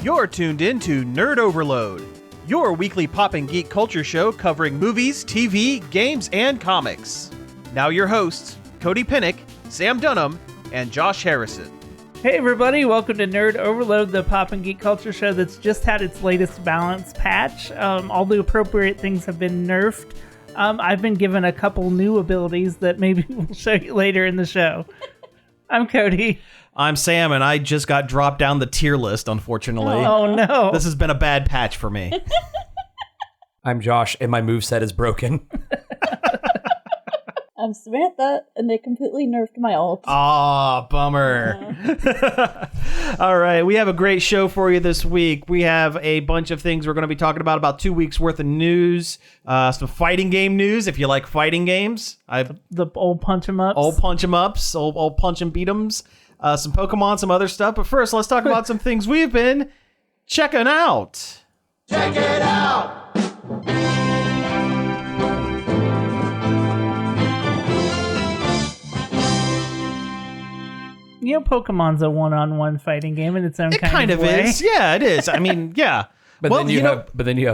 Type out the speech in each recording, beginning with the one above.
You're tuned in to Nerd Overload, your weekly pop and geek culture show covering movies, TV, games, and comics. Now your hosts, Cody Pinnick, Sam Dunham, and Josh Harrison. Hey everybody, welcome to Nerd Overload, the pop and geek culture show that's just had its latest balance patch. All the appropriate things have been nerfed. I've been given a couple new abilities that maybe we'll show you later in the show. I'm Cody. I'm Sam, and I just got dropped down the tier list, unfortunately. Oh no. This has been a bad patch for me. I'm Josh, and my moveset is broken. I'm Samantha, and they completely nerfed my ult. Aw, bummer. All right, we have a great show for you this week. We have a bunch of things we're going to be talking about 2 weeks worth of news, some fighting game news, if you like fighting games. The old punch 'em ups. Old punch 'em ups, old punch and beat 'ems, some Pokemon, some other stuff. But first, let's talk about some things we've been checking out. Check it out! You know, Pokemon's a one-on-one fighting game in its own It kind of way. is. Yeah, it is. I mean, yeah. But then you have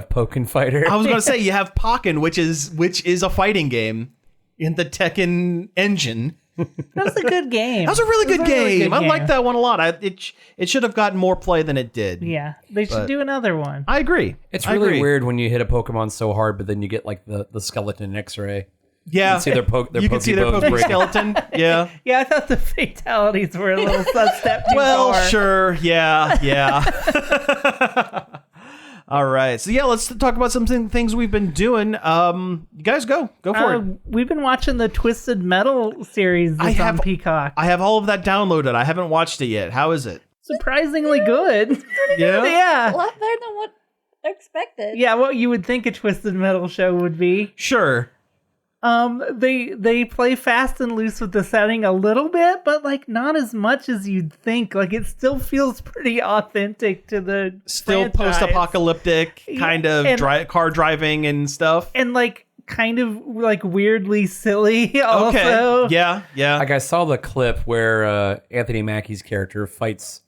Pokken Fighter. I was going to say you have Pokken, which is a fighting game in the Tekken engine. That was a good game. That was a really good game. I like that one a lot. It should have gotten more play than it did. Yeah, they should do another one. I agree. It's really weird when you hit a Pokemon so hard, but then you get like the skeleton X-ray. Yeah, you can see their you can see their Pokemon skeleton. Yeah, yeah. I thought the fatalities were a little step too far. Sure. Yeah. All right. So yeah, let's talk about some things we've been doing. You guys go for it. We've been watching the Twisted Metal series on Peacock. I have all of that downloaded. I haven't watched it yet. How is it? Surprisingly good. Yeah. Yeah. A lot better than what I expected. Yeah, what you would think a Twisted Metal show would be. Sure. They play fast and loose with the setting a little bit, but like not as much as you'd think. Like it still feels pretty authentic to the still franchise. Post-apocalyptic kind of car driving and stuff, and like kind of like weirdly silly. Also. Okay. Yeah. Like I saw the clip where Anthony Mackie's character fights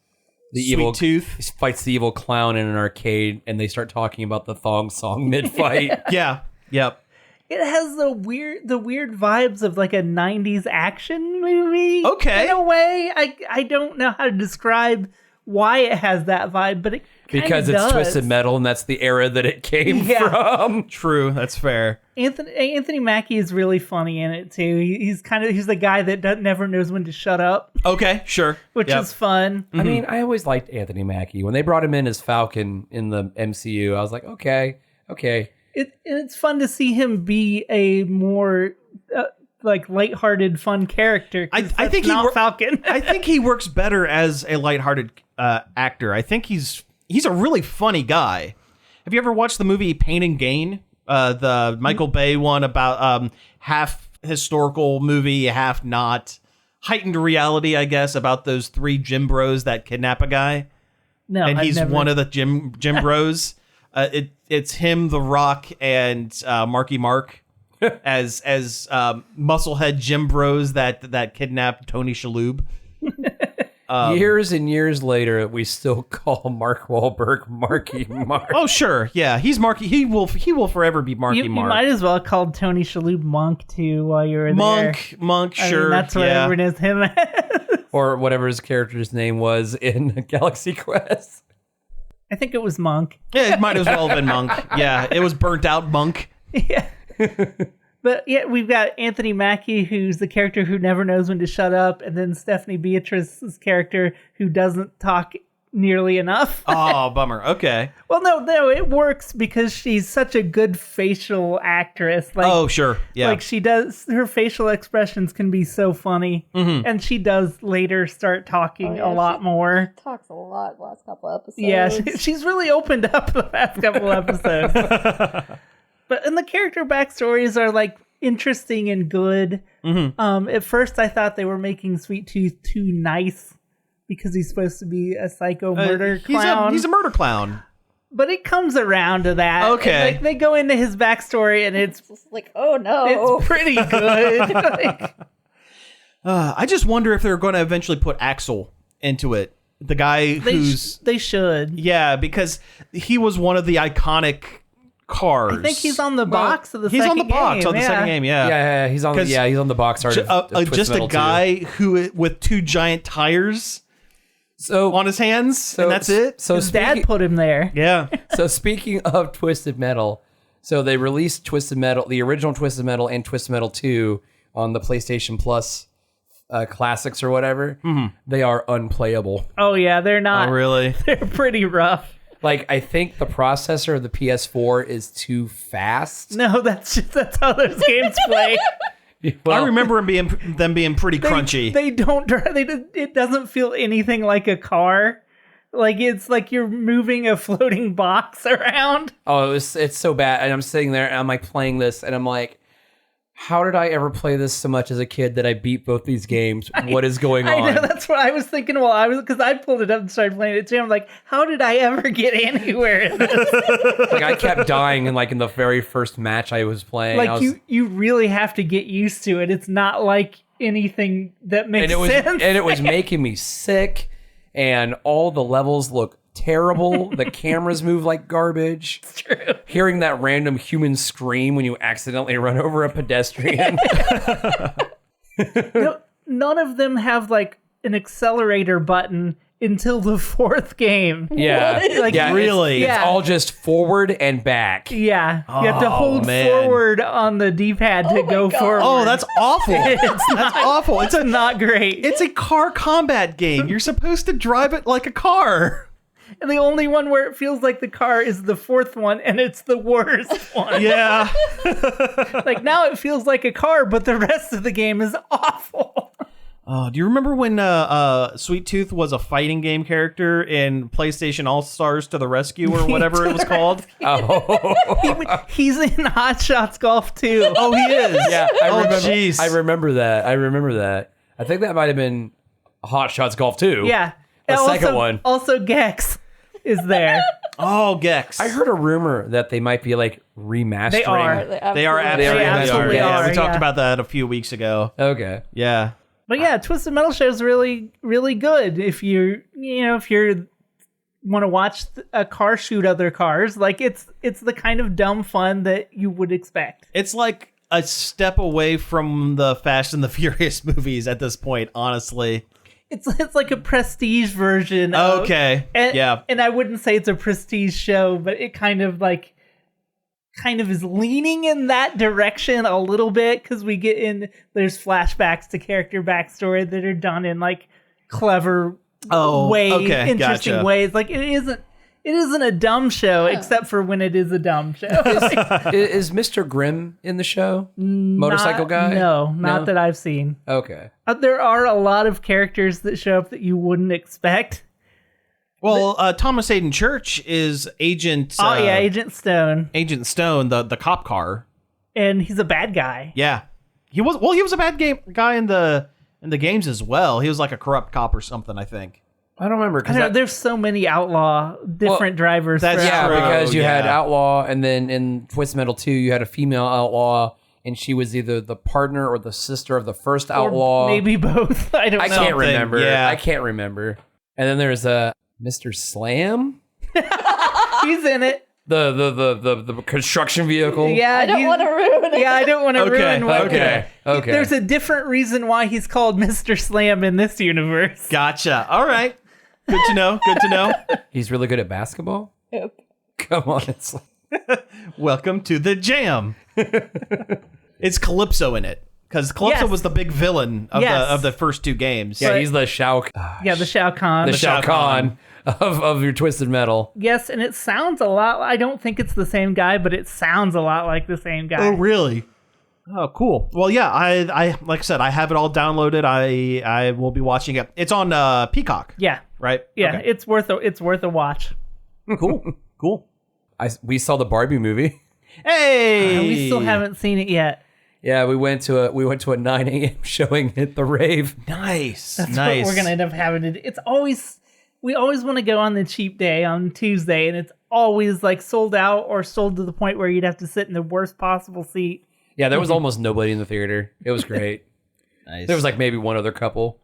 the evil clown in an arcade, and they start talking about the thong song mid-fight. Yeah. Yep. It has the weird vibes of like a 90s action movie. Okay. In a way. I don't know how to describe why it has that vibe, but it because it's Twisted Metal and that's the era that it came from. True, that's fair. Anthony Mackie is really funny in it too. He's the guy that never knows when to shut up. Okay, sure. Which is fun. I mean, I always liked Anthony Mackie. When they brought him in as Falcon in the MCU, I was like, okay. It's fun to see him be a more like lighthearted, fun character. I think Falcon. I think he works better as a lighthearted actor. I think he's a really funny guy. Have you ever watched the movie Pain and Gain? The Michael Bay one about half historical movie, half not. Heightened reality, I guess, about those 3 gym bros that kidnap a guy. No, and he's one of the gym bros. It's him, The Rock, and Marky Mark as musclehead gym bros that kidnapped Tony Shalhoub. Years and years later, we still call Mark Wahlberg Marky Mark. Oh sure, yeah, he's Marky. He will forever be Marky Mark. You might as well call Tony Shalhoub Monk too while you were there. Monk, sure. I mean, that's what everyone knows him as. Or whatever his character's name was in Galaxy Quest. I think it was Monk. Yeah, it might as well have been Monk. Yeah, it was burnt out Monk. Yeah. But yeah, we've got Anthony Mackie, who's the character who never knows when to shut up, and then Stephanie Beatrice's character who doesn't talk nearly enough. Oh, bummer. Okay. Well, no, it works because she's such a good facial actress. Like, oh, sure. Yeah. Like her facial expressions can be so funny. Mm-hmm. And she does later start talking a lot more. Talks a lot the last couple episodes. Yeah, she's really opened up the past couple episodes. And the character backstories are like interesting and good. Mm-hmm. At first I thought they were making Sweet Tooth too nice, because he's supposed to be a psycho murder clown. He's a murder clown. But it comes around to that. Okay. And, they go into his backstory, and it's just like, oh no. It's pretty good. I just wonder if they're going to eventually put Axel into it. The guy who's they should. Yeah, because he was one of the iconic cars. I think he's on the box of the he's second on the box game. on the second game. Yeah, he's on. He's on the box art. Just a guy who with 2 giant tires. On his hands, and that's it. So his dad put him there. Yeah. So speaking of Twisted Metal, so they released Twisted Metal, the original Twisted Metal, and Twisted Metal 2 on the PlayStation Plus classics or whatever. Mm-hmm. They are unplayable. Oh yeah, they're not. Oh really? They're pretty rough. Like, I think the processor of the PS4 is too fast. No, that's how those games play. Well, I remember them being pretty crunchy. They don't. It doesn't feel anything like a car. Like it's like you're moving a floating box around. Oh, it's so bad. And I'm sitting there and I'm like playing this and I'm like, how did I ever play this so much as a kid that I beat both these games? What is going on? I know, that's what I was thinking because I pulled it up and started playing it too. I'm like, how did I ever get anywhere in this? Like I kept dying in the very first match I was playing. Like you really have to get used to it. It's not like anything that makes sense. And it was making me sick, and all the levels look terrible. The cameras move like garbage. It's true. Hearing that random human scream when you accidentally run over a pedestrian. No, none of them have like an accelerator button until the 4th game. Yeah. Like, yeah, really? It's all just forward and back. Yeah. You have to hold forward on the D-pad to go forward. Oh, that's awful. That's awful. It's not great. It's a car combat game. You're supposed to drive it like a car. And the only one where it feels like the car is the 4th one, and it's the worst one. Yeah. Like now it feels like a car, but the rest of the game is awful. Oh, do you remember when Sweet Tooth was a fighting game character in PlayStation All-Stars to the Rescue or whatever it was called? Oh. He's in Hot Shots Golf too. Oh, he is? Yeah. Jeez. I remember that. I think that might have been Hot Shots Golf 2. Yeah. The And second one. Also Gex is there. Oh, Gex. I heard a rumor that they might be like remastering. They are. They are absolutely Yeah, are, we talked yeah. about that a few weeks ago. Okay. Yeah. But yeah, Twisted Metal Show is really, really good. If you want to watch a car shoot other cars, like it's the kind of dumb fun that you would expect. It's like a step away from the Fast and the Furious movies at this point, honestly. It's like a prestige version. Okay. Yeah. And I wouldn't say it's a prestige show, but it kind of is leaning in that direction a little bit because there's flashbacks to character backstory that are done in like clever interesting ways. Like it isn't a dumb show except for when it is a dumb show. Is Mr. Grimm in the show? Motorcycle guy? No, not that I've seen. Okay. There are a lot of characters that show up that you wouldn't expect. Well, Thomas Hayden Church is Agent... Agent Stone. Agent Stone, the cop car. And he's a bad guy. Yeah. He was a bad guy in the games as well. He was like a corrupt cop or something, I think. I don't remember. There's so many different drivers. That's true. Because you had Yeah. Outlaw, and then in Twisted Metal 2, you had a female outlaw, and she was either the partner or the sister of the first outlaw. Or maybe both. I don't know. I can't remember. Yeah. I can't remember. And then there's Mr. Slam, He's in it. the construction vehicle. Yeah, I don't want to ruin it. Yeah, I don't want to ruin what. Okay. There's a different reason why he's called Mr. Slam in this universe. Gotcha. All right. Good to know. Good to know. He's really good at basketball. Yep. Come on, it's Welcome to the jam. It's Calypso in it. Because Calypso was the big villain of the first 2 games. yeah. He's the Shao. The Shao Kahn. The Shao Kahn of your Twisted Metal. Yes, and it sounds a lot. I don't think it's the same guy, but it sounds a lot like the same guy. Oh, really? Oh, cool. Well, yeah, I like I said, I have it all downloaded. I will be watching it. It's on Peacock. Yeah. Right? Yeah, Okay. it's worth a watch. Cool. We saw the Barbie movie. Hey! We still haven't seen it yet. Yeah, we went to a 9 a.m. showing at the rave. Nice. That's nice. what we're gonna end up having to do. We always want to go on the cheap day on Tuesday, and it's always like sold out or sold to the point where you'd have to sit in the worst possible seat. Yeah, there was almost nobody in the theater. It was great. Nice. There was like maybe one other couple.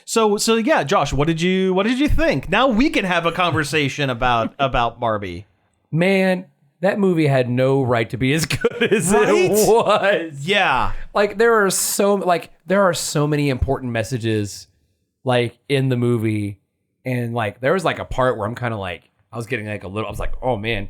So yeah, Josh, what did you think? Now we can have a conversation about Barbie. Man, that movie had no right to be as good as it was. Yeah. Like there are so many important messages like in the movie, and like there was like a part where I'm kind of like I was like, oh man,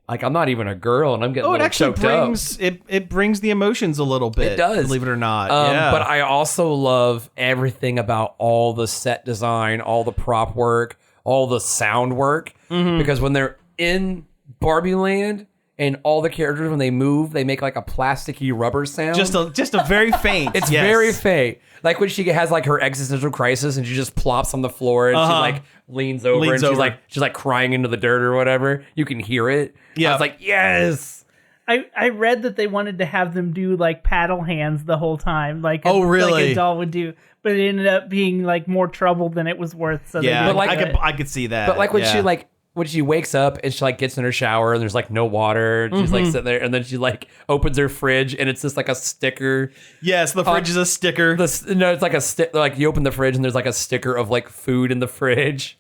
like I'm not even a girl and I'm getting it actually choked brings up. it brings the emotions a little bit. It does, believe it or not. Yeah. But I also love everything about all the set design, all the prop work, all the sound work, because when they're in Barbie Land and all the characters, when they move, they make like a plasticky rubber sound. Just a very faint. It's very faint. Like when she has like her existential crisis and she just plops on the floor and she like leans over and she's like crying into the dirt or whatever. You can hear it. Yeah. I was like, yes. I read that they wanted to have them do like paddle hands the whole time, like really? Like a doll would do, but it ended up being like more trouble than it was worth. So yeah, they but like I could see that. But like when she wakes up and she like gets in her shower and there's like no water, and she's like sitting there, and then she like opens her fridge and it's just like a sticker. Yes, the fridge is a sticker. No, it's like a stick. Like you open the fridge and there's like a sticker of like food in the fridge.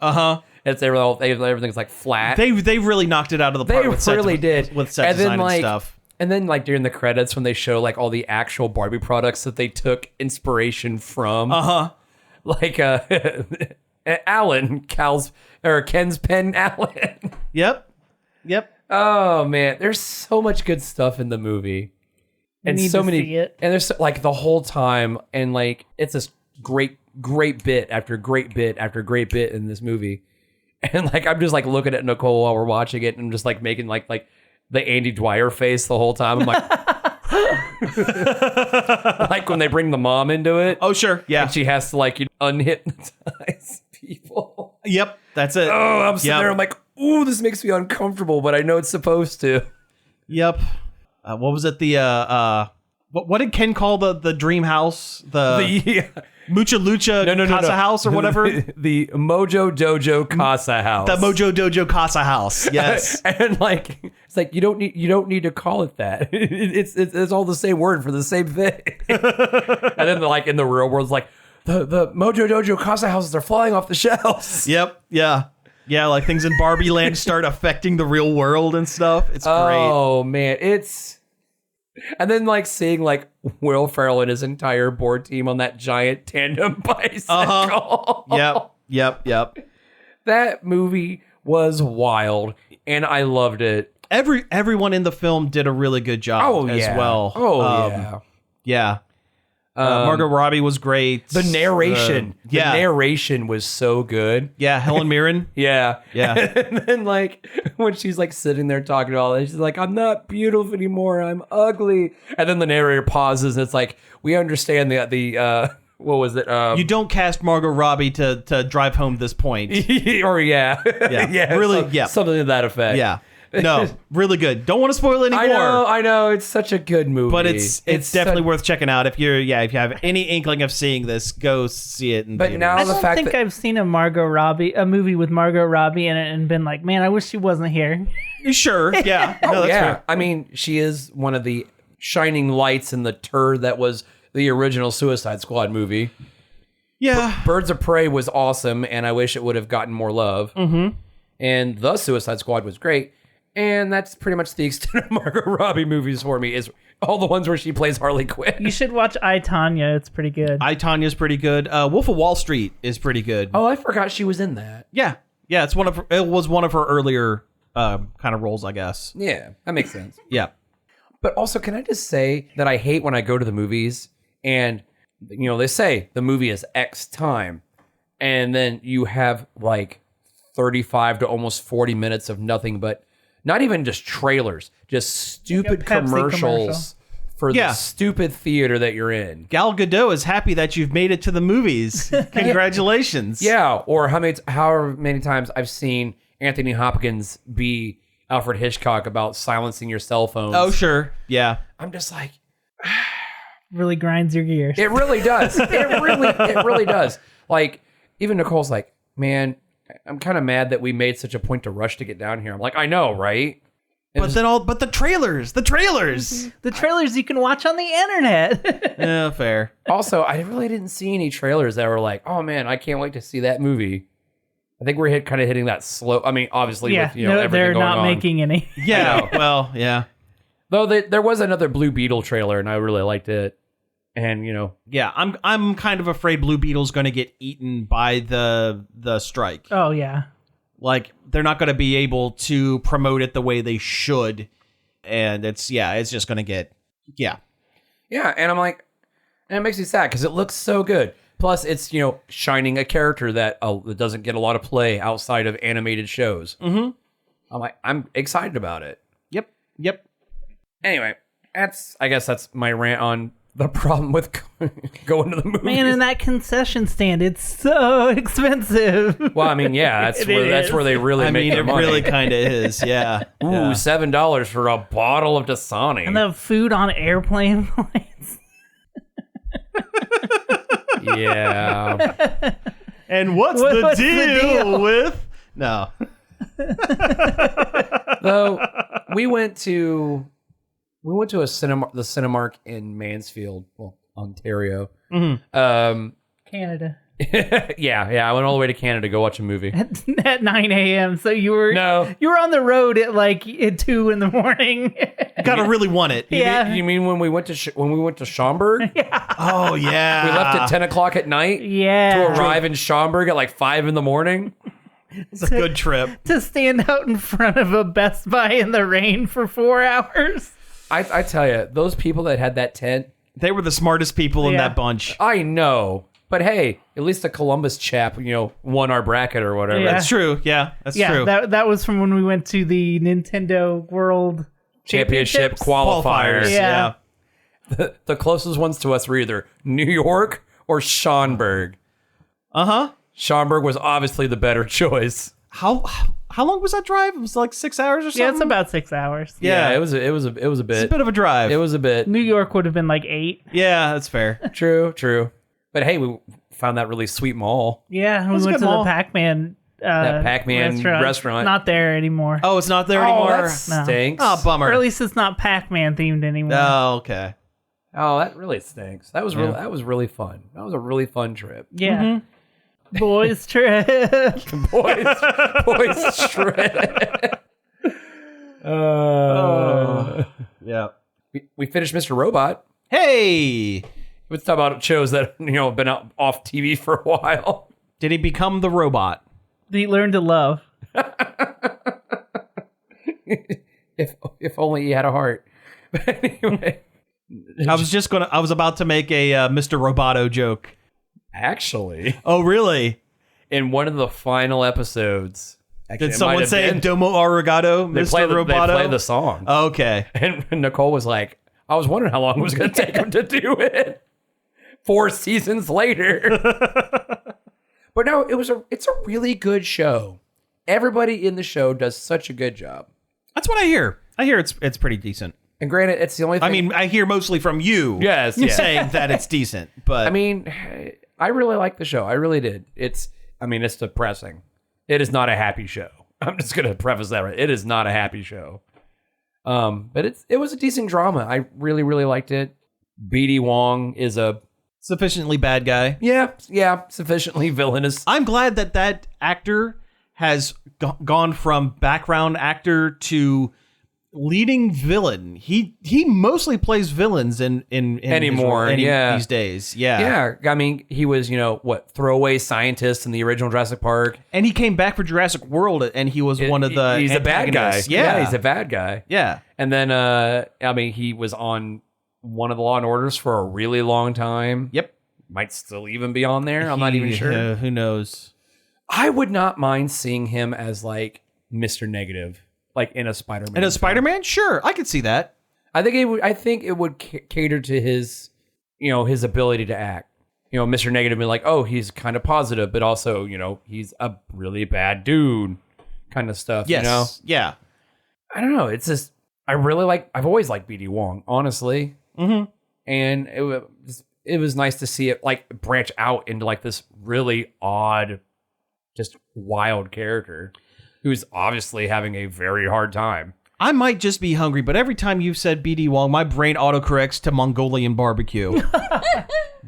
It's everything's like flat. They really knocked it out of the park. They really did with set design and stuff. And then like during the credits when they show like all the actual Barbie products that they took inspiration from. Like Alan, Ken's pen Alan. Yep. Oh man, there's so much good stuff in the movie. And so many and there's like the whole time, and like it's this great bit after great bit after great bit in this movie. And like I'm just like looking at Nicole while we're watching it and I'm just like making like the Andy Dwyer face the whole time. I'm like like when they bring the mom into it. Oh sure, yeah. And she has to like unhypnotize people. Yep, that's it. Oh, I'm sitting there. I'm like, ooh, this makes me uncomfortable, but I know it's supposed to. Yep. What was it? What did Ken call the dream house? The Mucha Lucha Casa House or whatever? The Mojo Dojo Casa House. The Mojo Dojo Casa House. Yes. And like it's like you don't need to call it that. It's all the same word for the same thing. And then like in the real world, it's like the Mojo Dojo Casa houses are flying off the shelves. Yep. Yeah. Yeah, like things in Barbie Land start affecting the real world and stuff. It's great. Oh man, and then like seeing like Will Ferrell and his entire board team on that giant tandem bicycle. Yep. That movie was wild, and I loved it. Everyone in the film did a really good job as well. Yeah. Margot Robbie was great. The narration. The narration was so good. Yeah, Helen Mirren. Yeah. And then like when she's like sitting there talking to all this, she's like, I'm not beautiful anymore, I'm ugly. And then the narrator pauses and it's like, we understand the what was it? You don't cast Margot Robbie to drive home this point. Or really, something to that effect. Yeah. No, really good. Don't want to spoil it anymore. I know. It's such a good movie. But it's definitely worth checking out. If you have any inkling of seeing this, go see it. But now I don't think I've seen a movie with Margot Robbie in it and been like, man, I wish she wasn't here. Sure. Yeah. No, that's fair. I mean, she is one of the shining lights in the turd that was the original Suicide Squad movie. Yeah. Birds of Prey was awesome, and I wish it would have gotten more love. And The Suicide Squad was great. And that's pretty much the extent of Margot Robbie movies for me, is all the ones where she plays Harley Quinn. You should watch I, Tonya. It's pretty good. I, Tonya's pretty good. Wolf of Wall Street is pretty good. Oh, I forgot she was in that. Yeah. It was one of her earlier kind of roles, I guess. Yeah, that makes sense. Yeah. But also, can I just say that I hate when I go to the movies and, they say the movie is X time, and then you have like 35 to almost 40 minutes of nothing but not even just trailers, just stupid commercials for the stupid theater that you're in. Gal Gadot is happy that you've made it to the movies. Congratulations. Yeah, or however many times I've seen Anthony Hopkins be Alfred Hitchcock about silencing your cell phones. Oh, sure. Yeah. I'm just like... really grinds your gears. It really does. It really does. Like, even Nicole's like, man... I'm kind of mad that we made such a point to rush to get down here. I'm like, I know, right? But the trailers. The trailers you can watch on the internet. Yeah, fair. Also, I really didn't see any trailers that were like, oh man, I can't wait to see that movie. I think we're kind of hitting that slow. I mean, obviously, with everything they're going not on. making any. Yeah, well, yeah. Though there was another Blue Beetle trailer, and I really liked it. And yeah, I'm kind of afraid Blue Beetle's going to get eaten by the strike. Oh yeah, like they're not going to be able to promote it the way they should, and it's just going to get yeah. And I'm like, and it makes me sad because it looks so good. Plus, it's shining a character that doesn't get a lot of play outside of animated shows. Mm-hmm. I'm excited about it. Yep. Anyway, I guess that's my rant on the problem with going to the movies. Man, in that concession stand, it's so expensive. Well, I mean, yeah, that's where they really make their money. It really kind of is, yeah. Ooh, $7 for a bottle of Dasani. And the food on airplane flights. Yeah. And what's the deal with... No. Though, we went to the Cinemark in Mansfield, Ontario. Mm-hmm. Canada. Yeah, I went all the way to Canada to go watch a movie. At 9 a.m. So you were on the road at 2 in the morning. You gotta really want it. You mean when we went to Schaumburg? Yeah. Oh yeah. We left at 10 o'clock at night. Yeah. To arrive in Schaumburg at 5 in the morning. It's a good trip. To stand out in front of a Best Buy in the rain for 4 hours. I tell you, those people that had that tent, they were the smartest people in that bunch. I know. But hey, at least the Columbus chap, won our bracket or whatever. Yeah. That's true. Yeah, that's true. That was from when we went to the Nintendo World Championship qualifiers. Yeah. The closest ones to us were either New York or Schaumburg. Uh-huh. Schaumburg was obviously the better choice. How long was that drive? It was 6 hours or something? Yeah, it's about 6 hours. Yeah, it was a bit. It's a bit of a drive. It was a bit. New York would have been 8. Yeah, that's fair. True. But hey, we found that really sweet mall. Yeah, we went to the Pac-Man that Pac-Man restaurant. Not there anymore. Oh, it's not there anymore? That stinks. Oh, bummer. Or at least it's not Pac-Man themed anymore. Oh, okay. Oh, that really stinks. That was that was really fun. That was a really fun trip. Yeah. Mm-hmm. Boys trip. boys trip. Yeah. We finished Mr. Robot. Hey! Let's talk about shows that have been off TV for a while. Did he become the robot? Did he learn to love? If only he had a heart. But anyway, I was about to make a Mr. Roboto joke. Actually. Oh, really? In one of the final episodes. Did someone say Domo Arigato, Mr. Roboto? They played the song. Okay. And Nicole was like, I was wondering how long it was going to take him to do it. 4 seasons later. But no, it's a really good show. Everybody in the show does such a good job. That's what I hear. I hear it's pretty decent. And granted, it's the only thing. I mean, I hear mostly from you saying that it's decent. But I mean, I really like the show. I really did. It's depressing. It is not a happy show. I'm just going to preface that right. It is not a happy show. But it was a decent drama. I really, really liked it. BD Wong is a sufficiently bad guy. Yeah, sufficiently villainous. I'm glad that actor has gone from background actor to leading villain. He mostly plays villains in anymore. These days. Yeah. I mean, he was throwaway scientist in the original Jurassic Park, and he came back for Jurassic World, and he was one of the. He's a bad guy. Yeah, he's a bad guy. Yeah, and then he was on one of the Law and Orders for a really long time. Yep, might still even be on there. I'm not even sure. Who knows? I would not mind seeing him as Mr. Negative. In a Spider-Man. In a Spider-Man? Sure, I could see that. I think it would cater to his, his ability to act. Mr. Negative being oh, he's kind of positive, but also, he's a really bad dude kind of stuff, Yes. Yeah. I don't know. It's just, I've always liked BD Wong, honestly. Mm-hmm. And it was nice to see it branch out into this really odd, just wild character who's obviously having a very hard time. I might just be hungry, but every time you've said BD Wong, my brain autocorrects to Mongolian barbecue.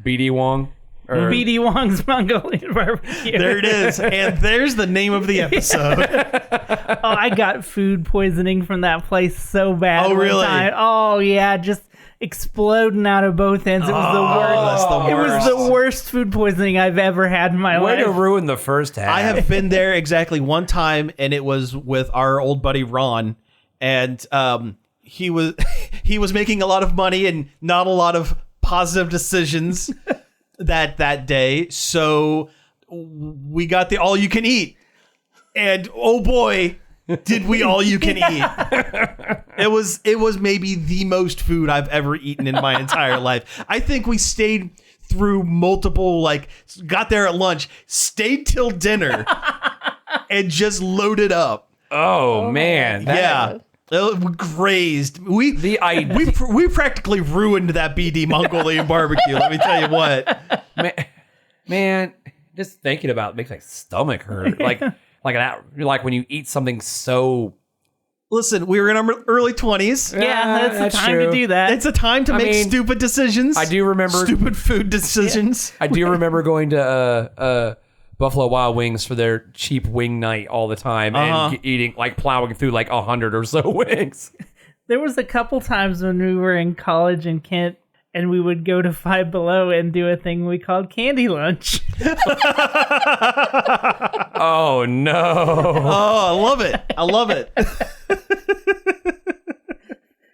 BD Wong. Or BD Wong's Mongolian barbecue. There it is. And there's the name of the episode. Oh, I got food poisoning from that place so bad. Oh, one really? time. Oh, yeah. Just exploding out of both ends. It was the worst. That's the It was worst. the worst food poisoning I've ever had in my way life. to ruin the first half. I have been there exactly one time, and it was with our old buddy Ron, and he was making a lot of money and not a lot of positive decisions that day. So we got the all you can eat, and oh boy, did we all you can eat. It was maybe the most food I've ever eaten in my entire life. I think we stayed through multiple, got there at lunch, stayed till dinner, and just loaded up. Oh, man. Yeah. Crazed. We practically ruined that BD Mongolian barbecue. Let me tell you what. Man, just thinking about it makes my stomach hurt. Like when you eat something so. Listen, we were in our early 20s. Yeah, that's the time true. to do that. It's a time to make stupid decisions. I do remember stupid food decisions. I do remember going to Buffalo Wild Wings for their cheap wing night all the time and eating, plowing through 100 or so wings. There was a couple times when we were in college in Kent, and we would go to Five Below and do a thing we called candy lunch. Oh, no. Oh, I love it.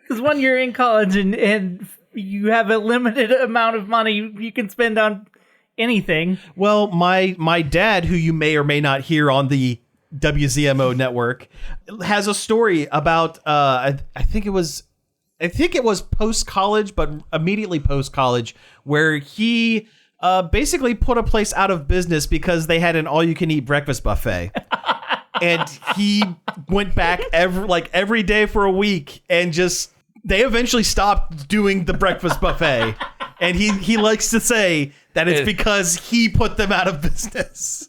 Because when you're in college and you have a limited amount of money you can spend on anything. Well, my dad, who you may or may not hear on the WZMO network, has a story about I think it was post college, but immediately post college, where he basically put a place out of business because they had an all you can eat breakfast buffet. And he went back every day for a week, and they eventually stopped doing the breakfast buffet. And he likes to say that it's because he put them out of business.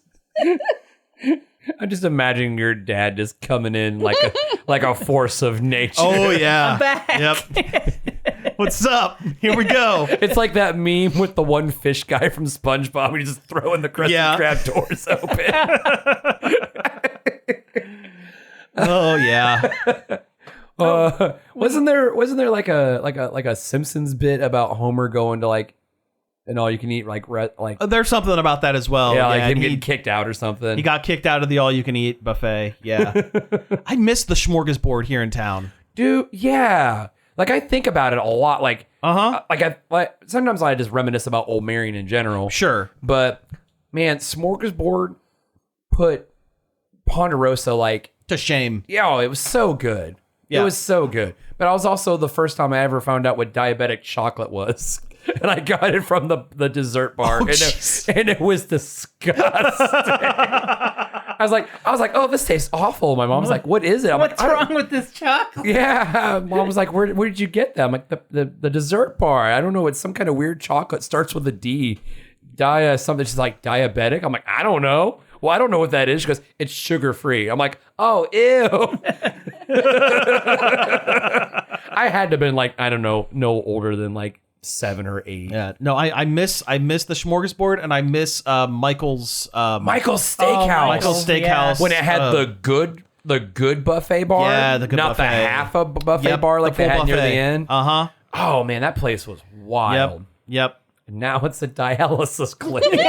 I'm just imagining your dad just coming in like a force of nature. Oh yeah. I'm back. Yep. What's up? Here we go. It's like that meme with the one fish guy from SpongeBob when he's just throwing the Krusty Krab doors open. Oh yeah. Wasn't there like a Simpsons bit about Homer going to an all you can eat There's something about that as well. him getting kicked out or something. He got kicked out of the all you can eat buffet. Yeah. I miss the smorgasbord here in town. Dude, yeah. I think about it a lot. Sometimes I just reminisce about Old Marion in general. Sure. But man, smorgasbord put Ponderosa to shame. it was so good. Yeah. It was so good. But it was also the first time I ever found out what diabetic chocolate was. And I got it from the dessert bar. And it was disgusting. I was like, oh, this tastes awful. My mom's like, what is it? I'm What's like, wrong with this chocolate? yeah. Mom was like, where did you get that? I'm like, the dessert bar. I don't know. It's some kind of weird chocolate. Starts with a D. Something. She's like, diabetic? I'm like, I don't know. Well, I don't know what that is. She goes, it's sugar free. I'm like, oh, ew. I had to have been I don't know, no older than 7 or 8. Yeah. No, I miss the smorgasbord, and I miss Michael's Michael's Steakhouse. Michael's Steakhouse. When it had the good buffet bar. Yeah, the good not buffet. the half a buffet bar the they full had near the buffet. end. Uh-huh. Oh man, that place was wild. Yep. And now it's a dialysis clinic.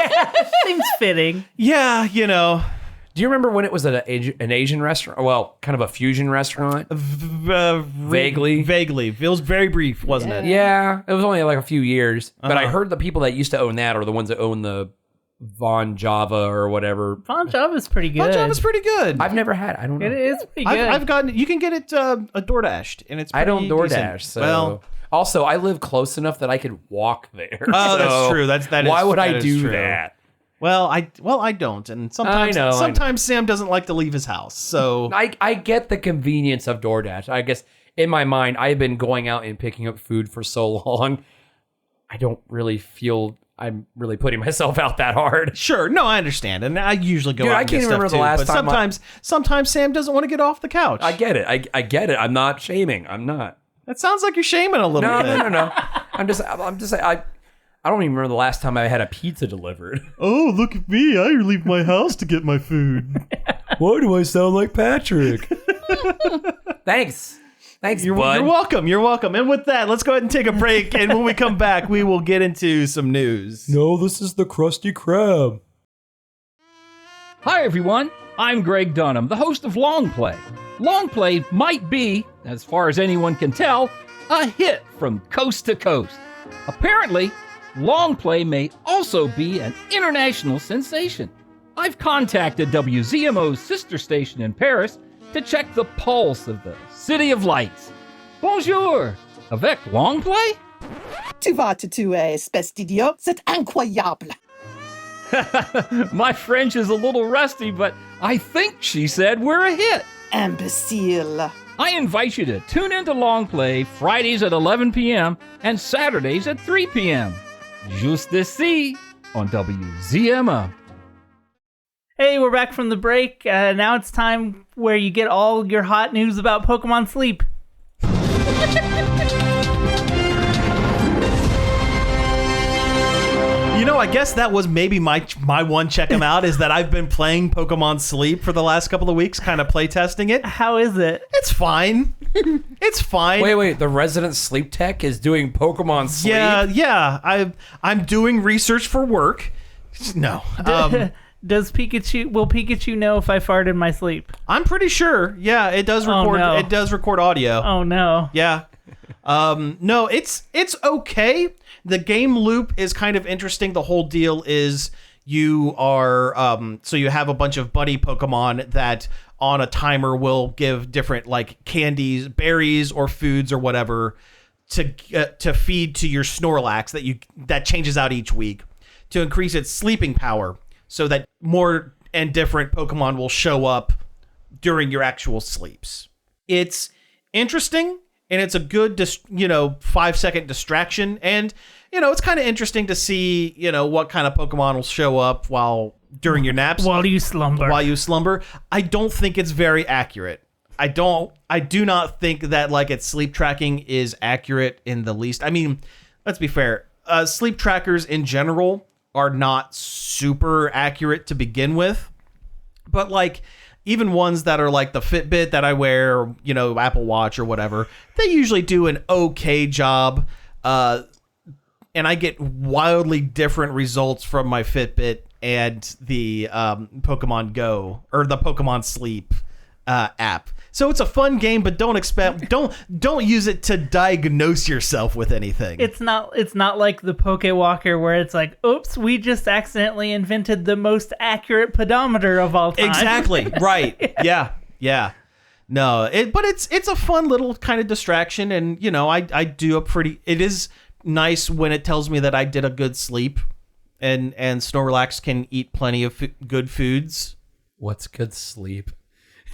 Seems fitting. Yeah, Do you remember when it was an Asian restaurant? Well, kind of a fusion restaurant. Vaguely. Vaguely. It was very brief, wasn't it? Yeah, it was only a few years. But I heard the people that used to own that are the ones that own the Von Java or whatever. Bon Java's pretty good. Bon Java's pretty good. I've never had it. I don't know. It is pretty good. I've gotten. You can get it a DoorDashed, and it's. I don't pretty DoorDash. decent. So. Well, also, I live close enough that I could walk there. oh, So that's true. That is. why would I that is do true. that? Well, I don't, and sometimes I know. sometimes Sam doesn't like to leave his house, so I get the convenience of DoorDash. I guess in my mind, I've been going out and picking up food for so long. I don't really feel. I'm really putting myself out that hard. Sure, no, I understand, and I usually go Dude, out I and can't get remember stuff the last too. But time sometimes Sam doesn't want to get off the couch. I get it. I get it. I'm not shaming. I'm not. That sounds like you're shaming a little bit. No. I'm just saying. I don't even remember the last time I had a pizza delivered. Oh, look at me! I leave my house to get my food. Why do I sound like Patrick? Thanks, You're bud. welcome. You're welcome. And with that, let's go ahead and take a break. And when we come back, we will get into some news. No, this is the Krusty Krab. Hi, everyone. I'm Greg Dunham, the host of Long Play. Long Play might be, as far as anyone can tell, a hit from coast to coast. Apparently, Long Play may also be an international sensation. I've contacted WZMO's sister station in Paris to check the pulse of the City of Lights. Bonjour! Avec Long Play? Tu vas te tuer, espèce d'idiot. C'est incroyable. My French is a little rusty, but I think she said we're a hit. Imbécile. I invite you to tune into Long Play Fridays at 11 p.m. and Saturdays at 3 p.m. Juste ici on WZMO. Hey, we're back from the break. Now it's time where you get all your hot news about Pokemon Sleep. You know, I guess that was maybe my one check 'em out is that I've been playing Pokemon Sleep for the last couple of weeks, kind of play testing it. How is it? It's fine. It's fine. Wait. The resident sleep tech is doing Pokemon Sleep? Yeah. I'm doing research for work. No. Will Pikachu know if I fart in my sleep? I'm pretty sure. Yeah, it does record. no. It does record audio. Oh no. Yeah. No, it's okay. The game loop is kind of interesting. The whole deal is you are so you have a bunch of buddy Pokemon that on a timer will give different like candies, berries, or foods or whatever to feed to your Snorlax that changes out each week to increase its sleeping power, so that more and different Pokemon will show up during your actual sleeps. It's interesting. And it's a good, 5-second distraction. And, it's kind of interesting to see, what kind of Pokemon will show up during your naps. While you slumber. I don't think it's very accurate. I do not think that, its sleep tracking is accurate in the least. I mean, let's be fair. Sleep trackers in general are not super accurate to begin with. But, even ones that are like the Fitbit that I wear, or, Apple Watch or whatever, they usually do an okay job. And I get wildly different results from my Fitbit and the Pokemon Go or the Pokemon Sleep app. So it's a fun game, but don't use it to diagnose yourself with anything. It's not like the Pokewalker where it's like, oops, we just accidentally invented the most accurate pedometer of all time. Exactly. Right. Yeah. No, but it's a fun little kind of distraction, and I do it is nice when it tells me that I did a good sleep, and Snorlax can eat plenty of good foods. What's good sleep?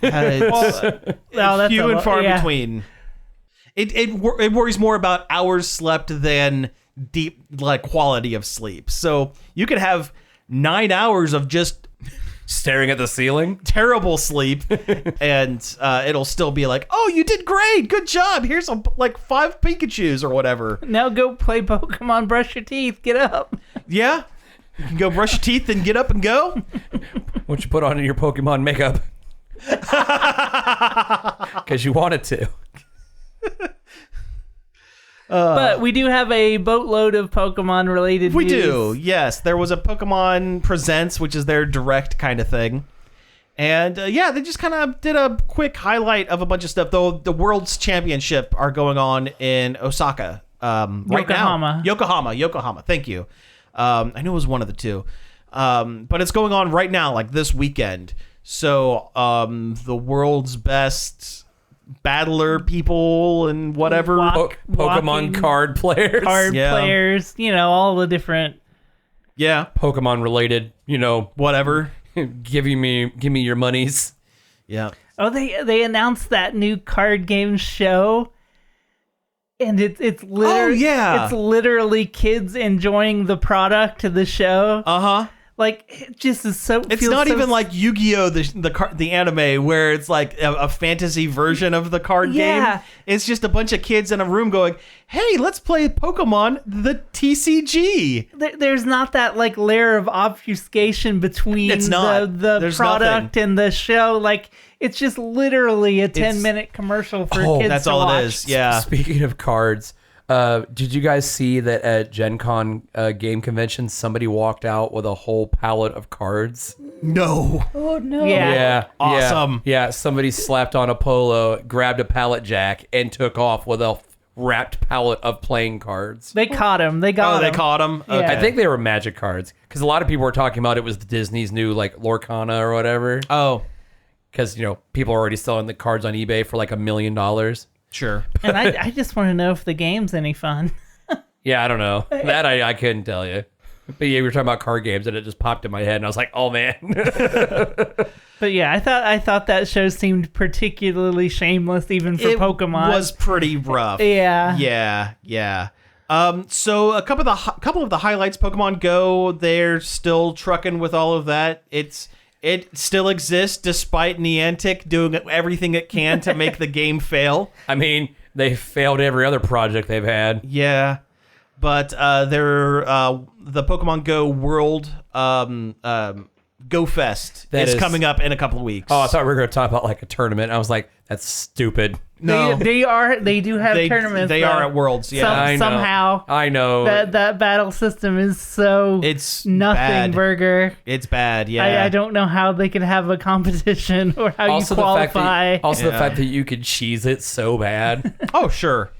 It's that's few and far yeah. between. It worries more about hours slept than deep quality of sleep. So you could have 9 hours of just Staring at the ceiling? terrible sleep, and it'll still be like, oh, you did great, good job. Here's 5 Pikachus or whatever. Now go play Pokemon, brush your teeth, get up. Yeah, you can go brush your teeth and get up and go. Why don't you put on your Pokemon makeup? Because you wanted to. But we do have a boatload of Pokemon related We news. do, yes. There was a Pokemon Presents, which is their direct kind of thing. And they just kind of did a quick highlight of a bunch of stuff. Though the World's Championship are going on in Osaka right now. Yokohama. Thank you. I knew it was one of the two. But it's going on right now, this weekend. So the world's best battler people and whatever. Pokemon card players. Players, all the different. Yeah. Pokemon related, Whatever. give me your monies. Yeah. Oh, they announced that new card game show. And it's literally it's literally kids enjoying the product of the show. Like, it just is so. It's not even like Yu-Gi-Oh! The anime where it's like a fantasy version of the card game. It's just a bunch of kids in a room going, "Hey, let's play Pokemon the TCG." There's not that like layer of obfuscation between the product and the show. Like, it's just literally a 10-minute commercial for kids that's to all watch. it is. Yeah. Speaking of cards, did you guys see that at Gen Con game convention, somebody walked out with a whole pallet of cards? No. Oh no. Yeah. Awesome. Yeah, somebody slapped on a polo, grabbed a pallet jack, and took off with a wrapped pallet of playing cards. They caught him. They got him. They caught him. Yeah. Okay. I think they were Magic cards because a lot of people were talking about it was Disney's new like Lorcana or whatever. Oh, Because people are already selling the cards on eBay for like $1 million. sure. And I just want to know if the game's any fun. Yeah, I don't know. That I couldn't tell you. But yeah, we were talking about card games, and it just popped in my head, and I was like, "Oh man!" But yeah, I thought that show seemed particularly shameless, even for Pokemon. It was pretty rough. Yeah. So a couple of the highlights: Pokemon Go. They're still trucking with all of that. It still exists despite Niantic doing everything it can to make the game fail. I mean, they failed every other project they've had. Yeah, but the Pokemon Go World Go Fest is coming up in a couple of weeks. Oh, I thought we were going to talk about like a tournament. I was like, that's stupid. No, they do have tournaments. They are at Worlds. Yeah, I know. Somehow. I know That battle system is so nothing bad. burger. It's bad. Yeah, I don't know how they can have a competition or how also you qualify. The fact that you could cheese it so bad. Oh, sure.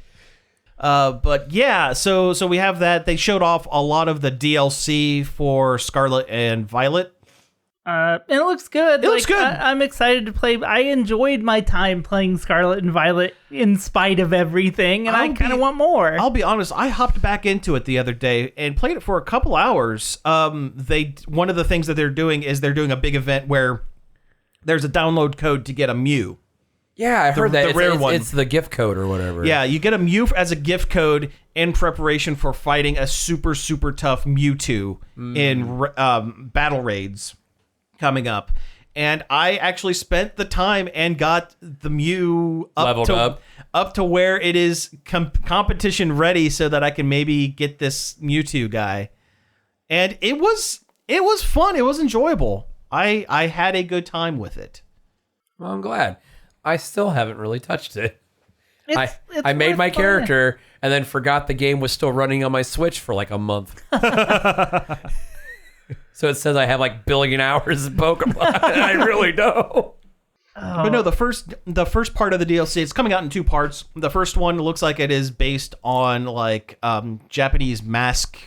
But yeah, so we have that. They showed off a lot of the DLC for Scarlet and Violet. And it looks good. It looks good. I'm excited to play. I enjoyed my time playing Scarlet and Violet in spite of everything, and I kind of want more. I'll be honest. I hopped back into it the other day and played it for a couple hours. One of the things that they're doing is they're doing a big event where there's a download code to get a Mew. Yeah, I heard that. The rare one. It's the gift code or whatever. Yeah, you get a Mew as a gift code in preparation for fighting a super, super tough Mewtwo in battle raids coming up. And I actually spent the time and got the Mew up to where it is competition ready so that I can maybe get this Mewtwo guy. And it was fun. It was enjoyable. I had a good time with it. Well, I'm glad. I still haven't really touched it. I made worth my fun. character and then forgot the game was still running on my Switch for like a month. So it says I have like billion hours of Pokemon, and I really don't. But no, the first part of the DLC, it's coming out in two parts. The first one looks like it is based on like Japanese mask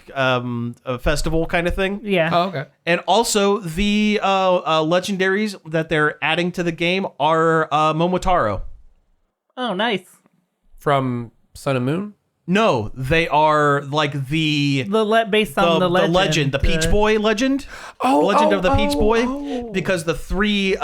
festival kind of thing. Yeah. Oh, okay. And also the legendaries that they're adding to the game are Momotaro. Oh, nice. From Sun and Moon? No, they are like based on the legend. the Peach Boy legend. Legend of the Peach Boy. Because the three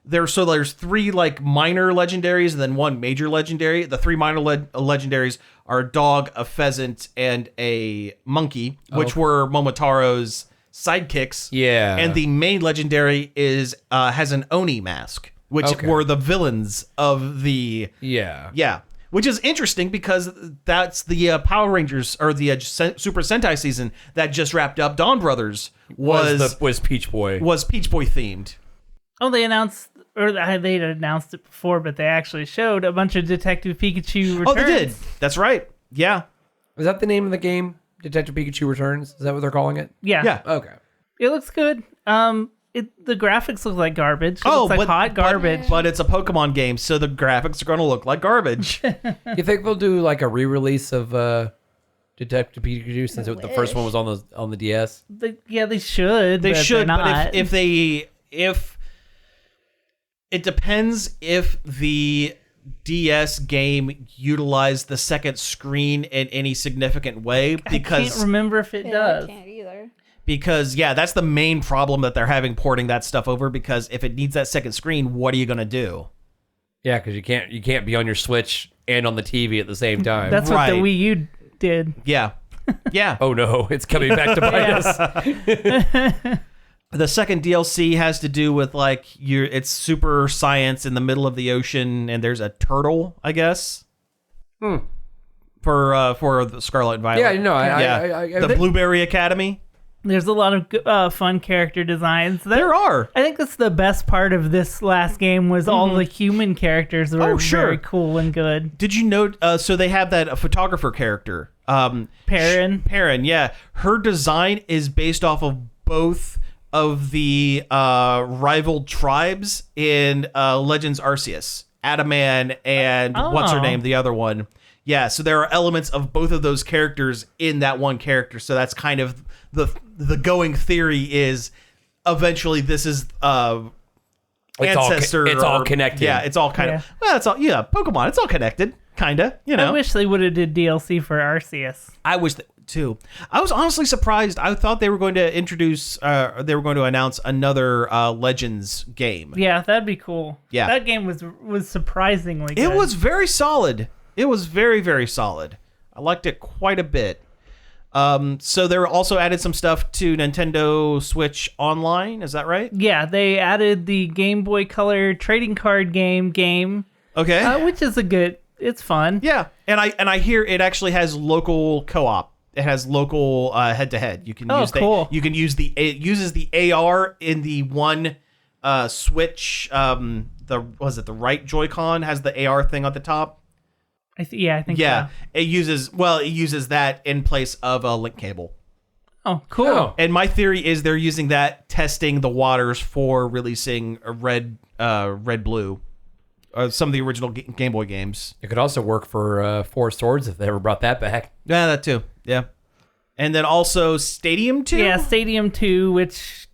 there's three like minor legendaries and then one major legendary. The three minor legendaries are a dog, a pheasant, and a monkey, which were Momotaro's sidekicks. Yeah. And the main legendary has an Oni mask, which were the villains of the Yeah. Which is interesting because that's the Power Rangers or the Super Sentai season that just wrapped up. Dawn Brothers was Peach Boy. Was Peach Boy themed. Oh, they announced it before, but they actually showed a bunch of Detective Pikachu returns. Oh, they did. That's right. Yeah. Is that the name of the game? Detective Pikachu Returns? Is that what they're calling it? Yeah. Yeah. Okay. It looks good. The graphics look like garbage. It looks like hot garbage. But it's a Pokemon game, so the graphics are going to look like garbage. You think they'll do like a re-release of Detective Pikachu since the first one was on the DS? They should. They but should, they're not. but if it depends if the DS game utilized the second screen in any significant way, because I can't remember if it does. I can't either. Because, yeah, that's the main problem that they're having porting that stuff over, because if it needs that second screen, what are you going to do? Yeah, because you can't be on your Switch and on the TV at the same time. That's what Right. the Wii U did. Yeah. Yeah. Oh no, it's coming back to bite us. The second DLC has to do with like it's super science in the middle of the ocean, and there's a turtle, I guess. For the Scarlet Violet. Yeah, no, the Blueberry Academy. There's a lot of fun character designs. There are. I think that's the best part of this last game was all the human characters were very cool and good. Did you note? So they have that photographer character, Perrin, yeah. Her design is based off of both of the rival tribes in Legends Arceus, Adaman and what's her name, the other one. Yeah, so there are elements of both of those characters in that one character. So that's kind of the going theory is eventually this is ancestor. It's all connected. Yeah, it's all kind of. Well, it's all Pokemon. It's all connected, kinda. You know. I wish they would have did DLC for Arceus. I wish that too. I was honestly surprised. I thought they were going to introduce. They were going to announce another Legends game. Yeah, that'd be cool. Yeah. That game was surprisingly good. It was very solid. It was very, very solid. I liked it quite a bit. So they also added some stuff to Nintendo Switch Online. Is that right? Yeah, they added the Game Boy Color trading card game. Okay. Which is it's fun. Yeah, and I hear it actually has local co-op. It has local head-to-head. You can use cool. You can use it uses the AR in the one Switch. The right Joy-Con has the AR thing at the top. I think Yeah, so. it uses that in place of a link cable. Oh, cool. Oh. And my theory is they're using that testing the waters for releasing a red blue, some of the original Game Boy games. It could also work for Four Swords if they ever brought that back. Yeah, that too. Yeah, and then also Stadium 2. Yeah, Stadium 2, which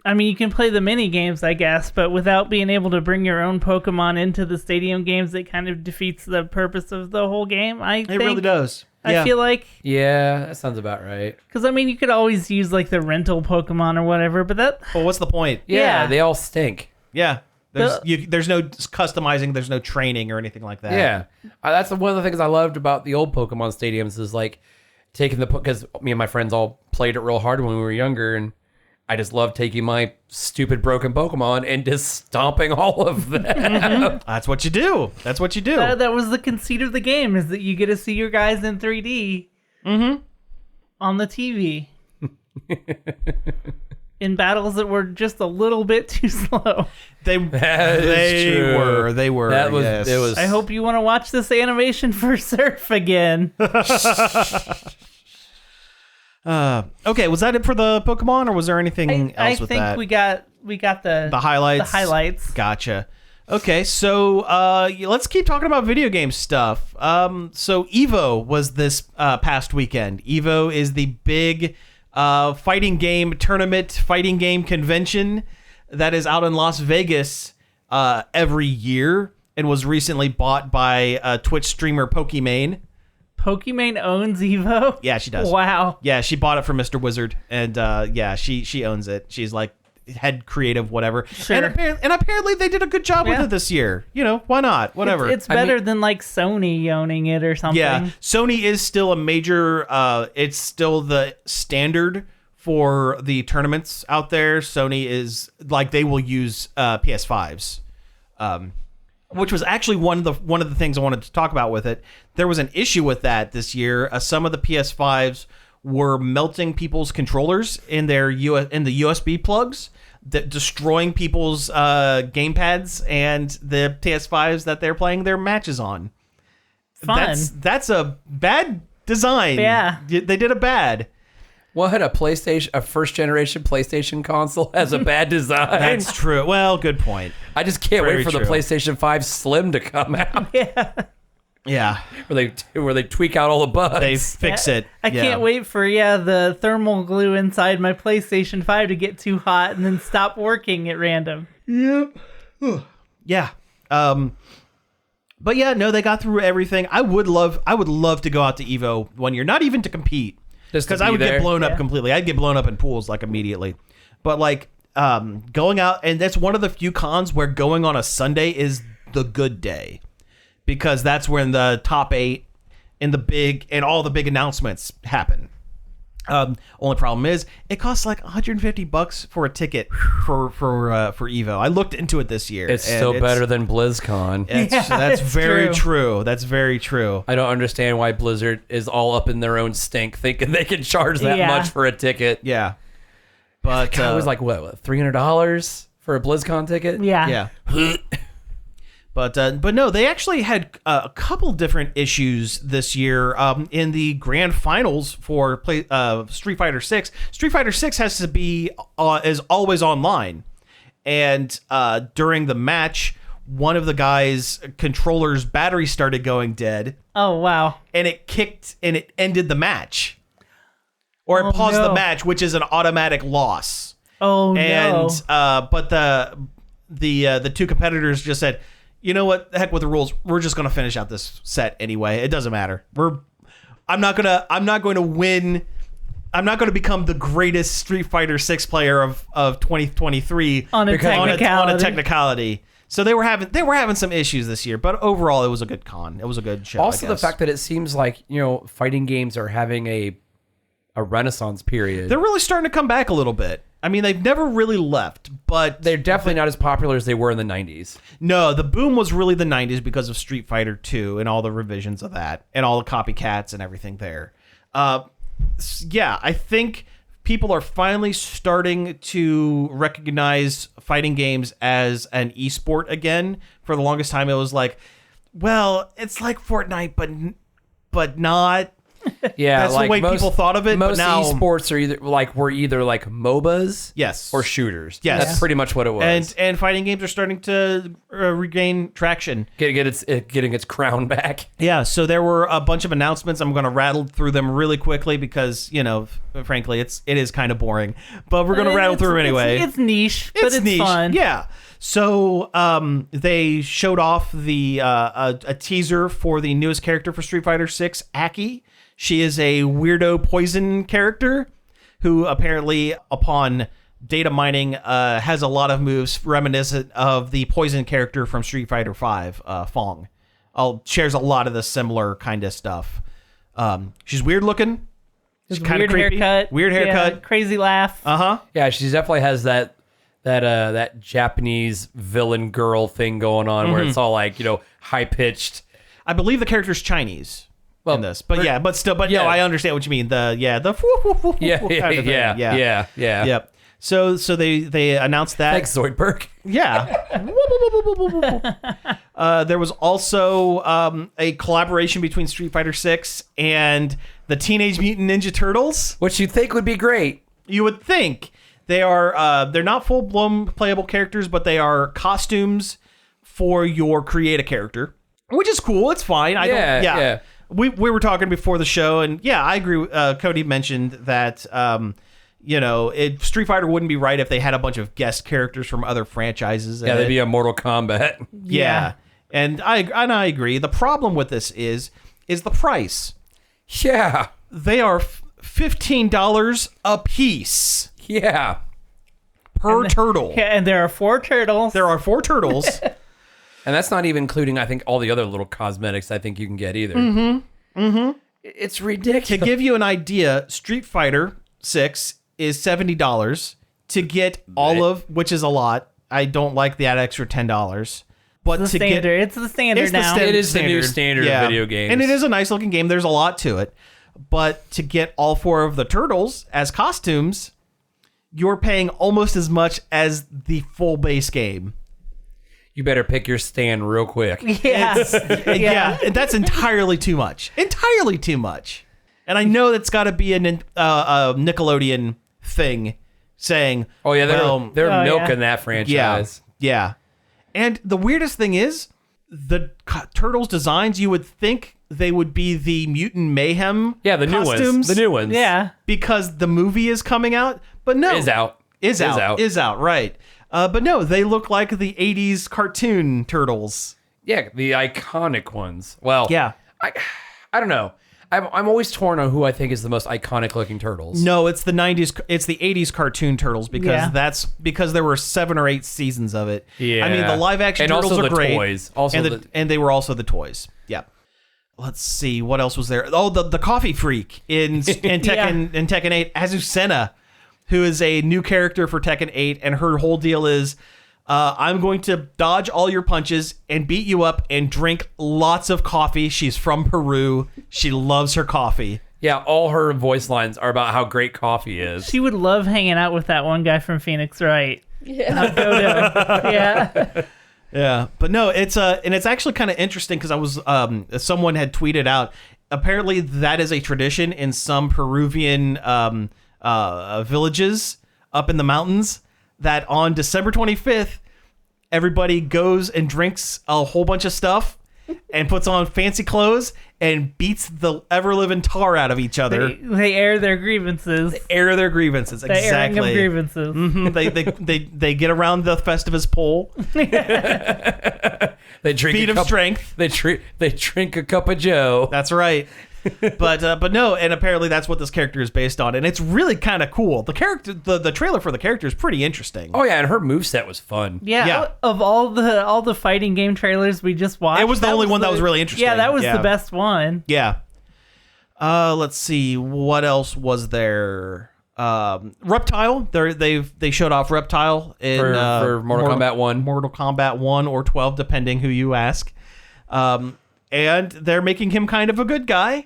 I mean, you can play the mini games, I guess, but without being able to bring your own Pokemon into the Stadium games, it kind of defeats the purpose of the whole game. It really does. I feel like, Yeah, that sounds about right. because I mean, you could always use like the rental Pokemon or whatever, but Well, what's the point? Yeah. They all stink. Yeah, there's no customizing, there's no training or anything like that. Yeah, that's one of the things I loved about the old Pokemon stadiums is like taking because me and my friends all played it real hard when we were younger, and I just love taking my stupid broken Pokemon and just stomping all of them. That's what you do. that was the conceit of the game, is that you get to see your guys in 3D on the TV. In battles that were just a little bit too slow. They true. were. That was yes. it was. I hope you want to watch this animation for Surf again. Okay, was that it for the Pokemon, or was there anything else with that? I think we got the highlights. The highlights. Gotcha. Okay, so let's keep talking about video game stuff. So EVO was this past weekend. EVO is the big fighting game tournament, fighting game convention that is out in Las Vegas every year, and was recently bought by Twitch streamer Pokimane. Pokimane owns EVO? Yeah, she does. Wow. Yeah, she bought it from Mr. Wizard, and she owns it. She's like head creative, whatever. Sure. And apparently they did a good job with it this year. You know, why not? Whatever. It's better than like Sony owning it or something. Yeah, Sony is still a major. It's still the standard for the tournaments out there. Sony is like they will use PS5s. Which was actually one of the things I wanted to talk about with it. There was an issue with that this year. Some of the PS5s were melting people's controllers in the USB plugs, destroying people's gamepads and the PS5s that they're playing their matches on. Fun. That's a bad design. Yeah. They did a bad. What, a first generation PlayStation console has a bad design? That's true. Well, good point. I just can't Very wait for true. the PlayStation 5 Slim to come out. Yeah. where they tweak out all the bugs. They fix it. I can't wait for the thermal glue inside my PlayStation 5 to get too hot and then stop working at random. Yep. Yeah. But yeah, no, they got through everything. I would love to go out to EVO one year, not even to compete, because I would get blown up completely. I'd get blown up in pools like immediately. But like going out, and that's one of the few cons where going on a Sunday is the good day, because that's when the top 8 and all the big announcements happen. Only problem is it costs like $150 for a ticket for Evo. I looked into it this year. It's still better than BlizzCon. That's very true. That's very true. I don't understand why Blizzard is all up in their own stink, thinking they can charge that much for a ticket. Yeah, but it was like what $300 for a BlizzCon ticket? Yeah. But no, they actually had a couple different issues this year in the grand finals for Street Fighter 6. Street Fighter 6 has to be is always online, and during the match, one of the guy's controller's battery started going dead. Oh wow! And it ended the match, or it paused the match, which is an automatic loss. Oh no! And but the two competitors just said, you know what? The heck with the rules. We're just going to finish out this set anyway. It doesn't matter. I'm not going to win. I'm not going to become the greatest Street Fighter 6 player of 2023 on a technicality. So they were having some issues this year, but overall it was a good con. It was a good show. Also, the fact that it seems like, fighting games are having a renaissance period. They're really starting to come back a little bit. I mean, they've never really left, but they're definitely not as popular as they were in the 90s. No, the boom was really the 90s because of Street Fighter 2 and all the revisions of that and all the copycats and everything there. Yeah, I think people are finally starting to recognize fighting games as an esport again. For the longest time, it was like, well, it's like Fortnite, but not. Yeah, that's the way people thought of it. Most but now, esports were either like MOBAs, yes, or shooters. Yes, that's pretty much what it was. And fighting games are starting to regain traction, getting its crown back. Yeah, so there were a bunch of announcements. I'm going to rattle through them really quickly because frankly, it is kind of boring. But we're going to rattle through them anyway. It's niche, but it's niche. Fun. Yeah. So they showed off a teaser for the newest character for Street Fighter 6, Aki. She is a weirdo poison character who apparently, upon data mining, has a lot of moves reminiscent of the poison character from Street Fighter 5, Fong. Shares a lot of the similar kind of stuff. She's weird looking. She's kind of creepy. Weird haircut. Yeah, crazy laugh. Yeah, she definitely has that Japanese villain girl thing going on where it's all like, high pitched. I believe the character's Chinese. In this, no, I understand what you mean. Yeah. So they announced that. Thanks, Zoidberg. Yeah. There was also a collaboration between Street Fighter 6 and the Teenage Mutant Ninja Turtles, which you'd think would be great. You would think. They are they're not full blown playable characters, but they are costumes for your create a character, which is cool. It's fine. Yeah. We were talking before the show, and yeah, I agree. Cody mentioned that Street Fighter wouldn't be right if they had a bunch of guest characters from other franchises. Yeah, they'd be a Mortal Kombat. Yeah, and I agree. The problem with this is the price. Yeah, they are $15 a piece. Yeah, per turtle. Yeah, and there are 4 turtles. There are 4 turtles. And that's not even including, I think, all the other little cosmetics I think you can get either. It's ridiculous. To give you an idea, Street Fighter 6 is $70 to get all of, which is a lot. I don't like that extra $10. But it's the standard now. It is the new standard of video games. And it is a nice looking game. There's a lot to it. But to get all 4 of the turtles as costumes, you're paying almost as much as the full base game. You better pick your stand real quick. Yes. Yeah, that's entirely too much. Entirely too much. And I know that's got to be a Nickelodeon thing saying, oh, yeah, they're milking that franchise. Yeah. And the weirdest thing is, the Turtles designs, you would think they would be the Mutant Mayhem costumes. The new ones. Yeah. Because the movie is coming out. But no. Is out, right. But no, they look like the 80s cartoon turtles. Yeah, the iconic ones. Well, yeah. I don't know. I'm always torn on who I think is the most iconic looking turtles. No, it's the 90s. It's the 80s cartoon Turtles because there were 7 or 8 seasons of it. Yeah. I mean, the live action And Turtles also are the great. toys. Also and they were also the toys. Yeah. Let's see what else was there. Oh, the coffee freak in Tekken 8, Azucena, who is a new character for Tekken 8, and her whole deal is I'm going to dodge all your punches and beat you up and drink lots of coffee. She's from Peru. She loves her coffee. Yeah, all her voice lines are about how great coffee is. She would love hanging out with that one guy from Phoenix Wright. Yeah. Yeah. Yeah, but no, it's and it's actually kind of interesting because I was someone had tweeted out, apparently that is a tradition in some Peruvian villages up in the mountains, that on December 25th everybody goes and drinks a whole bunch of stuff and puts on fancy clothes and beats the ever-living tar out of each other. They air their grievances. Air their grievances. The airing Exactly. of grievances. Mm-hmm. They get around the Festivus pole. They drink Feet of strength. They drink a cup of Joe. That's right. But no, and apparently that's what this character is based on, and it's really kind of cool. The character, the trailer for the character is pretty interesting. Oh yeah, and her moveset was fun. Yeah. Of all the fighting game trailers we just watched, It was the only one that was really interesting. Yeah, that was the best one. Yeah. Let's see what else was there. Reptile. They showed off Reptile in for Mortal Kombat 1. Mortal Kombat 1 or 12, depending who you ask. And they're making him kind of a good guy.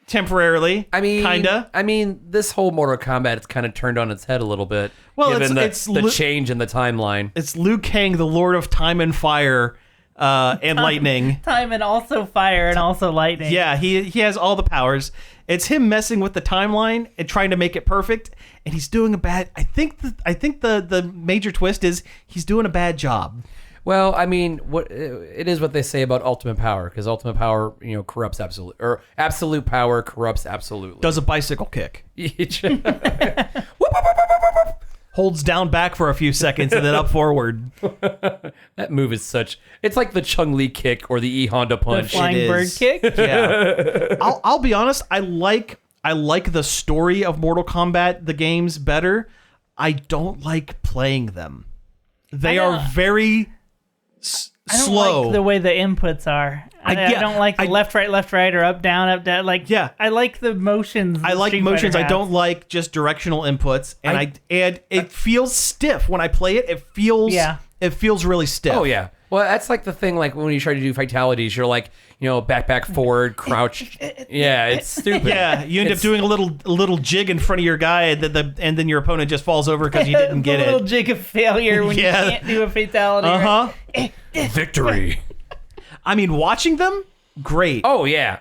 Temporarily, kinda. I mean, this whole Mortal Kombat is kind of turned on its head a little bit. Well, given it's the change in the timeline. It's Liu Kang, the Lord of Time and Fire, and Lightning. Time and also fire and also lightning. Yeah, he has all the powers. It's him messing with the timeline and trying to make it perfect, and he's doing a bad. I think the major twist is he's doing a bad job. Well, I mean, what it is what they say about ultimate power, because ultimate power, corrupts absolutely, or absolute power corrupts absolutely. Does a bicycle kick. Holds down back for a few seconds and then up forward. That move is it's like the Chung-Li kick or the E Honda punch. The flying bird kick. Yeah. I'll be honest, I like the story of Mortal Kombat, the games, better. I don't like playing them. They are very I don't slow. like the way the inputs are. I don't like the left, right, or up, down. I like the motions. I like motions. I don't like just directional inputs, and it feels stiff when I play it. It feels really stiff. Oh yeah. Well, that's like the thing. Like when you try to do fatalities, you're like, back, forward, crouch. Yeah, it's stupid. Yeah, you end up doing a little jig in front of your guy, and then your opponent just falls over because you didn't get a little jig of failure when you can't do a fatality. Right? Victory. I mean, watching them, great. Oh yeah.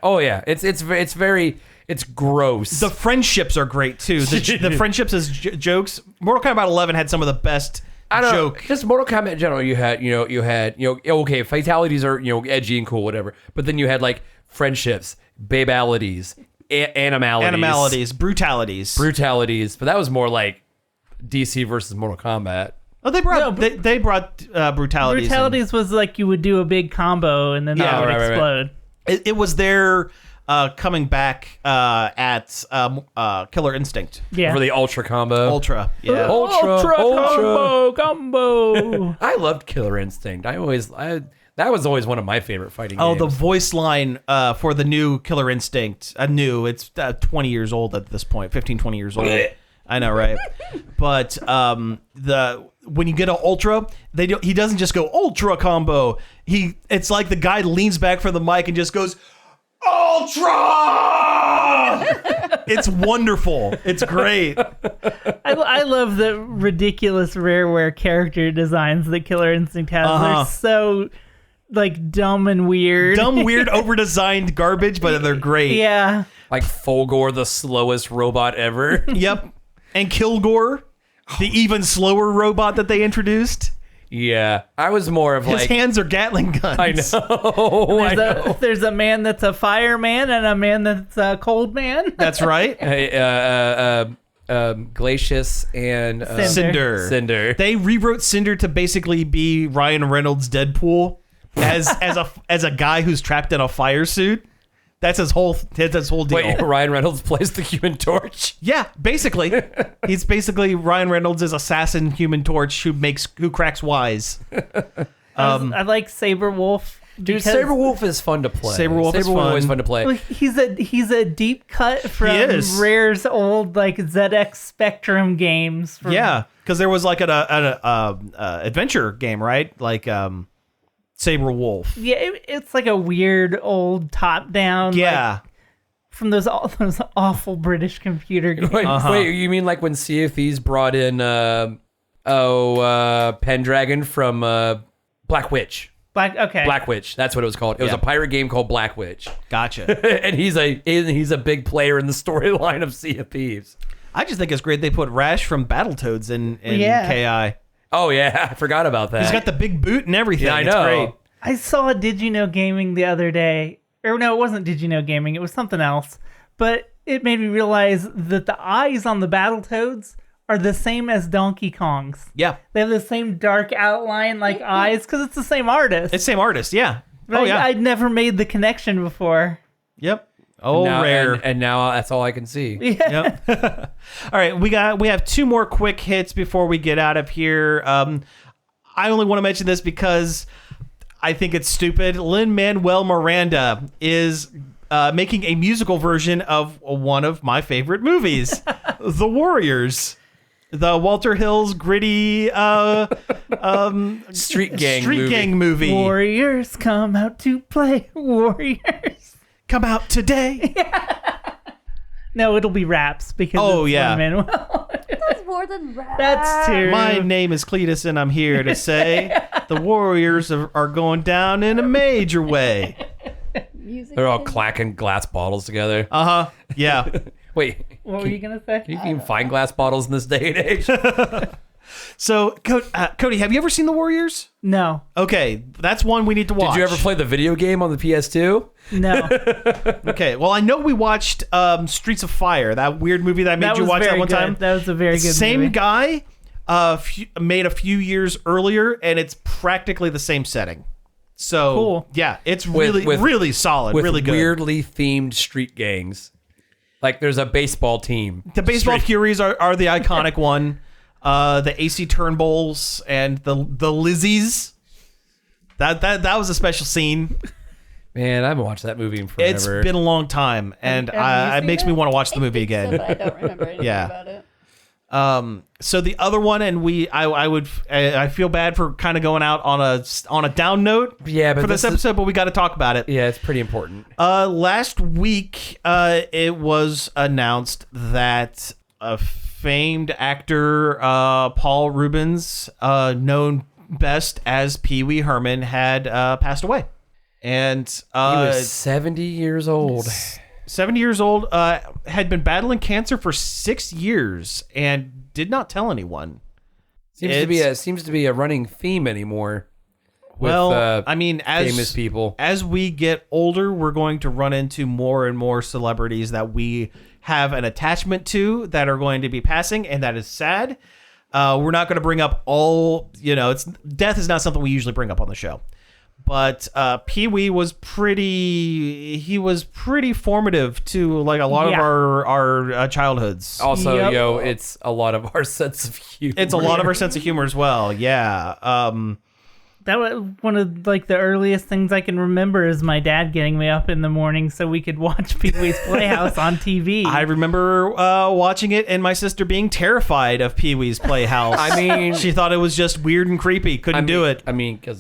It's gross. The friendships are great too. The friendships as jokes. Mortal Kombat 11 had some of the best. Just Mortal Kombat in general. You had okay, fatalities are edgy and cool, whatever. But then you had like friendships, babalities, animalities, brutalities. But that was more like DC versus Mortal Kombat. Oh, they brought brutalities. Brutalities was like you would do a big combo and then that would explode. Right. It was their coming back at Killer Instinct. Yeah. For the Ultra combo. Ultra. Yeah. Ultra combo. I loved Killer Instinct. That was always one of my favorite fighting games. Oh, the voice line for the new Killer Instinct. It's 20 years old at this point. 15, 20 years old. I know, right? But when you get an Ultra, he doesn't just go Ultra combo. It's like the guy leans back from the mic and just goes Ultra! It's wonderful. It's great. I love the ridiculous rareware character designs that Killer Instinct has. They're so like dumb and weird. Dumb, weird, over-designed garbage, but they're great. Yeah. Like Fulgore, the slowest robot ever. Yep. And Kilgore, the even slower robot that they introduced. Yeah, I was more of his hands are Gatling guns. I know. There's a man that's a fireman and a man that's a cold man. That's right. Glacius and Cinder. They rewrote Cinder to basically be Ryan Reynolds' Deadpool as a guy who's trapped in a fire suit. That's his whole deal. Wait, Ryan Reynolds plays the Human Torch? Yeah, basically. He's basically Ryan Reynolds' assassin Human Torch who cracks wise. I like Saberwolf. Dude, Saberwolf is fun to play. Saberwolf is fun. always fun to play. He's a deep cut from Rare's old like ZX Spectrum games. Yeah, because there was like an adventure game, right? Like Saberwolf. Yeah, it's like a weird old top down. Yeah. Like, from those awful British computer games. Wait, you mean like when Sea of Thieves brought in Pendragon from Black Witch? Black Witch. That's what it was called. It was a pirate game called Black Witch. Gotcha. And he's a big player in the storyline of Sea of Thieves. I just think it's great they put Rash from Battletoads in KI. Oh yeah, I forgot about that. He's got the big boot and everything. Yeah, I know. It's great. I saw Did You Know Gaming the other day. Or no, it wasn't Did You Know Gaming. It was something else. But it made me realize that the eyes on the Battletoads are the same as Donkey Kong's. Yeah. They have the same dark outline like eyes because it's the same artist. It's the same artist, yeah. But I'd never made the connection before. Yep. Oh, now, rare. And now that's all I can see. Yeah. Yep. All right, we have two more quick hits before we get out of here. I only want to mention this because I think it's stupid. Lin-Manuel Miranda is making a musical version of one of my favorite movies, The Warriors. The Walter Hill's gritty Street gang movie. Warriors come out to play. Warriors come out today. No, it'll be raps because it's Lin-Manuel. That's more than rap. That's true. My name is Cletus, and I'm here to say the Warriors are going down in a major way. Music They're all clacking glass bottles together. Yeah. Wait, What were you going to say? can you even find glass bottles in this day and age? So, Cody, have you ever seen The Warriors? No. Okay, that's one we need to watch. Did you ever play the video game on the PS2? No. Okay, well, I know we watched Streets of Fire, that weird movie that I made you watch that one time. That was a very good movie. Same guy made a few years earlier, and it's practically the same setting. So, cool. Yeah, it's really solid, With really good. weirdly themed street gangs. Like there's a baseball team. The Baseball Furies are the iconic one. The AC Turnbulls and the Lizzies. That was a special scene. Man, I haven't watched that movie in forever. It's been a long time, and Have it makes me want to watch the movie again. So, but I don't remember anything about it. So the other one, and I feel bad for kind of going out on a down note. Yeah, but for this episode, but we got to talk about it. Yeah, it's pretty important. Last week, it was announced that a famed actor, Paul Reubens, known best as Pee Wee Herman, had passed away, and He was 70 years old. 70 years old, had been battling cancer for 6 years and did not tell anyone. Seems to be a running theme anymore. Well, I mean, as famous people, as we get older, we're going to run into more and more celebrities that we have an attachment to that are going to be passing, and that is sad. We're not going to bring up death is not something we usually bring up on the show. But Pee-wee was pretty formative to like a lot of our childhoods. Also, it's a lot of our sense of humor. It's a lot of our sense of humor as well. Yeah. That was one of like the earliest things I can remember is my dad getting me up in the morning so we could watch Pee-wee's Playhouse on TV. I remember watching it and my sister being terrified of Pee-wee's Playhouse. I mean, she thought it was just weird and creepy. Couldn't do it. I mean, because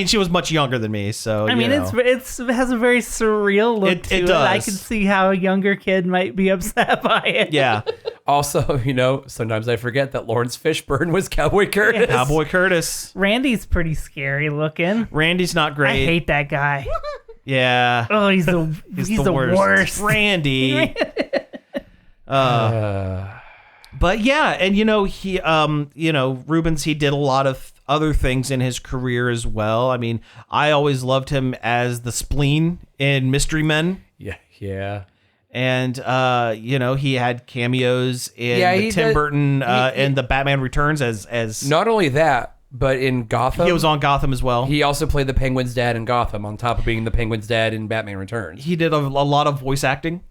she was much younger than me, so I mean, it has a very surreal look to it. Does. I can see how a younger kid might be upset by it. Yeah. Also, sometimes I forget that Lawrence Fishburne was Cowboy Curtis. Yes. Cowboy Curtis. Randy's pretty scary looking. Randy's not great. I hate that guy. Yeah. Oh, he's the worst. Randy. But yeah, and he Reubens, he did a lot of other things in his career as well. I mean, I always loved him as the Spleen in Mystery Men. Yeah. And he had cameos in Tim Burton and the Batman Returns as not only that, but in Gotham, He was on Gotham as well. He also played the Penguin's dad in Gotham, on top of being the Penguin's dad in Batman Returns. He did a lot of voice acting.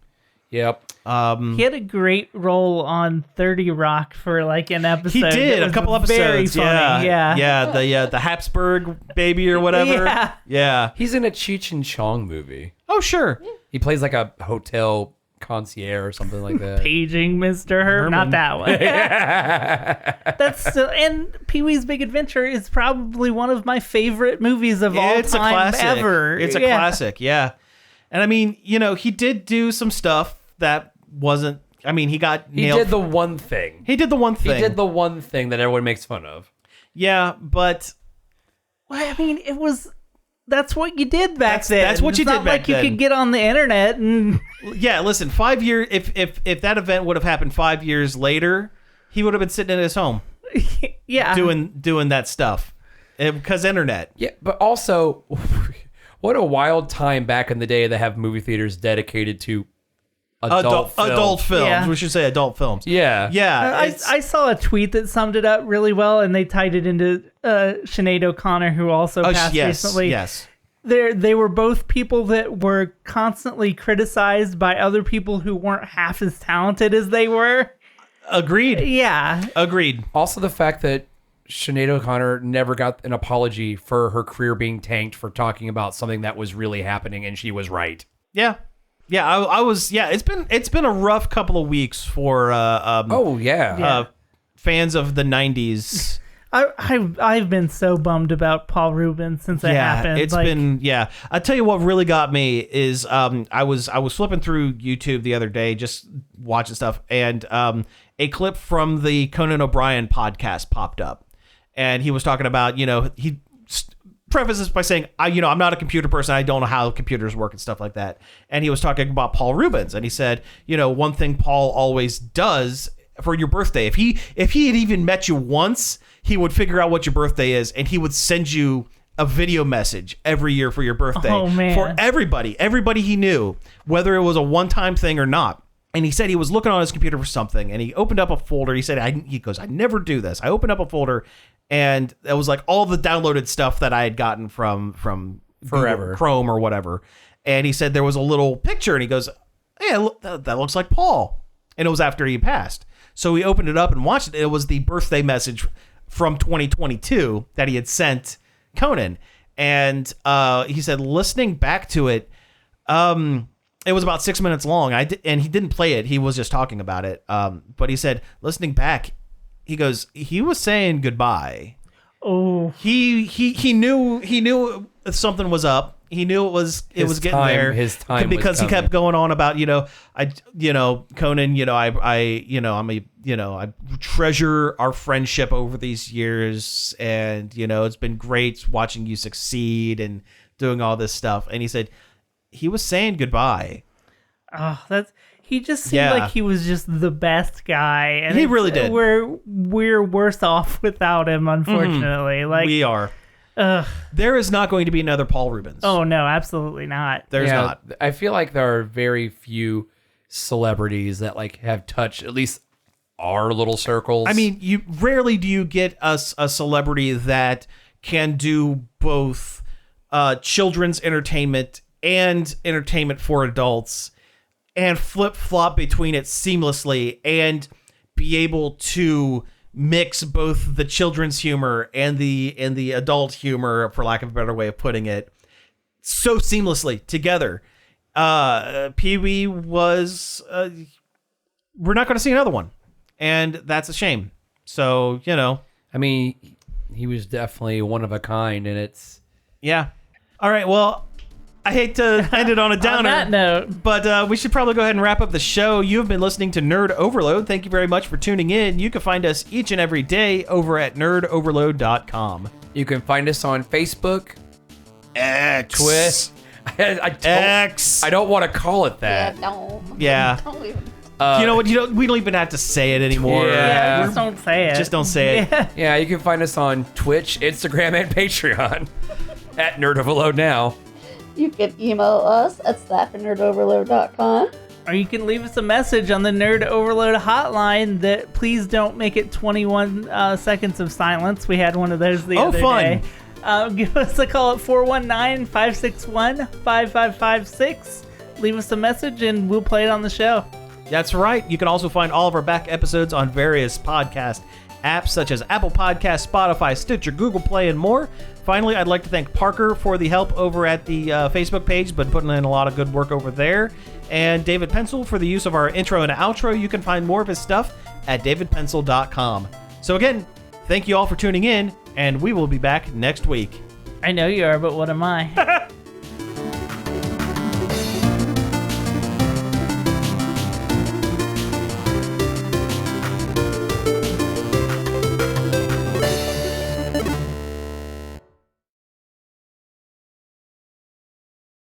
Yep. He had a great role on 30 Rock for like an episode. He did It a was couple very episodes. funny. Yeah. The Habsburg baby or whatever. Yeah. He's in a Cheech and Chong movie. Oh, sure. He plays like a hotel concierge or something like that. Paging Mr. Herb, not that one. That's still, and Pee-wee's Big Adventure is probably one of my favorite movies of all It's a time classic. ever. It's a classic. Yeah. And I mean, he did do some stuff that wasn't. I mean, he got He nailed. did the one thing. He did the one thing. He did the one thing that everyone makes fun of. Yeah, but Well, I mean, it was. That's what you did back then. that's what you It's did not back like then. you could get on the internet and. yeah, listen, 5 years. If that event would have happened 5 years later, he would have been sitting in his home Yeah. doing that stuff because internet. Yeah, but also, what a wild time back in the day to have movie theaters dedicated to adult films. Yeah. We should say adult films. Yeah. Yeah. I saw a tweet that summed it up really well, and they tied it into Sinead O'Connor, who also passed recently. Yes. They were both people that were constantly criticized by other people who weren't half as talented as they were. Agreed. Yeah. Agreed. Also, the fact that Sinead O'Connor never got an apology for her career being tanked for talking about something that was really happening, and she was right. Yeah. Yeah, I was. Yeah, it's been a rough couple of weeks for fans of the '90s. I've been so bummed about Paul Reubens since it happened. It's been. I tell you what really got me is I was flipping through YouTube the other day just watching stuff, and a clip from the Conan O'Brien podcast popped up, and he was talking about he prefaces by saying, I'm not a computer person. I don't know how computers work and stuff like that. And he was talking about Paul Reubens, and he said, one thing Paul always does for your birthday, if he had even met you once, he would figure out what your birthday is, and he would send you a video message every year for your birthday. Oh, man. For everybody he knew, whether it was a one-time thing or not. And he said he was looking on his computer for something, and he opened up a folder. He said, he goes, I never do this. I opened up a folder, and it was like all the downloaded stuff that I had gotten from Forever. Google Chrome or whatever. And he said there was a little picture, and he goes, "Hey, look, that looks like Paul." And it was after he passed. So he opened it up and watched it. It was the birthday message from 2022 that he had sent Conan. And he said, listening back to it, it was about 6 minutes long. And he didn't play it. He was just talking about it. But he said, listening back, he goes, he was saying goodbye. Oh, He knew something was up. He knew it was getting there. His time because was he kept coming. going on about Conan. I treasure our friendship over these years, and it's been great watching you succeed and doing all this stuff. And he said he was saying goodbye. oh, he just seemed like he was just the best guy, and He really did. We're worse off without him, unfortunately. Like We are. There is not going to be another Paul Reubens. oh no, absolutely not. There's not. I feel like there are very few celebrities that have touched at least our little circles. I mean, you rarely do you get a celebrity that can do both children's entertainment and entertainment for adults and flip-flop between it seamlessly and be able to mix both the children's humor and the adult humor, for lack of a better way of putting it, so seamlessly together. Pee-wee was... we're not going to see another one. And that's a shame. So, I mean, he was definitely one of a kind, and it's... Yeah. All right, well, I hate to end it on a downer. On that note, But we should probably go ahead and wrap up the show. You have been listening to Nerd Overload. Thank you very much for tuning in. You can find us each and every day over at nerdoverload.com. You can find us on Facebook, X. Twitch. I don't want to call it that. Yeah, no. Yeah. Don't even. You know what? We don't even have to say it anymore. Yeah. just don't say it. Just don't say it. Yeah. Yeah, you can find us on Twitch, Instagram, and Patreon at Nerd Overload now. You can email us at staff@nerdoverload.com. Or you can leave us a message on the Nerd Overload hotline that please don't make it 21 seconds of silence. We had one of those the other day. Give us a call at 419-561-5556. Leave us a message and we'll play it on the show. That's right. You can also find all of our back episodes on various podcast apps such as Apple Podcasts, Spotify, Stitcher, Google Play, and more. Finally, I'd like to thank Parker for the help over at the Facebook page, but putting in a lot of good work over there. And David Pencil for the use of our intro and outro. You can find more of his stuff at davidpencil.com. So again, thank you all for tuning in, and we will be back next week. I know you are, but what am I?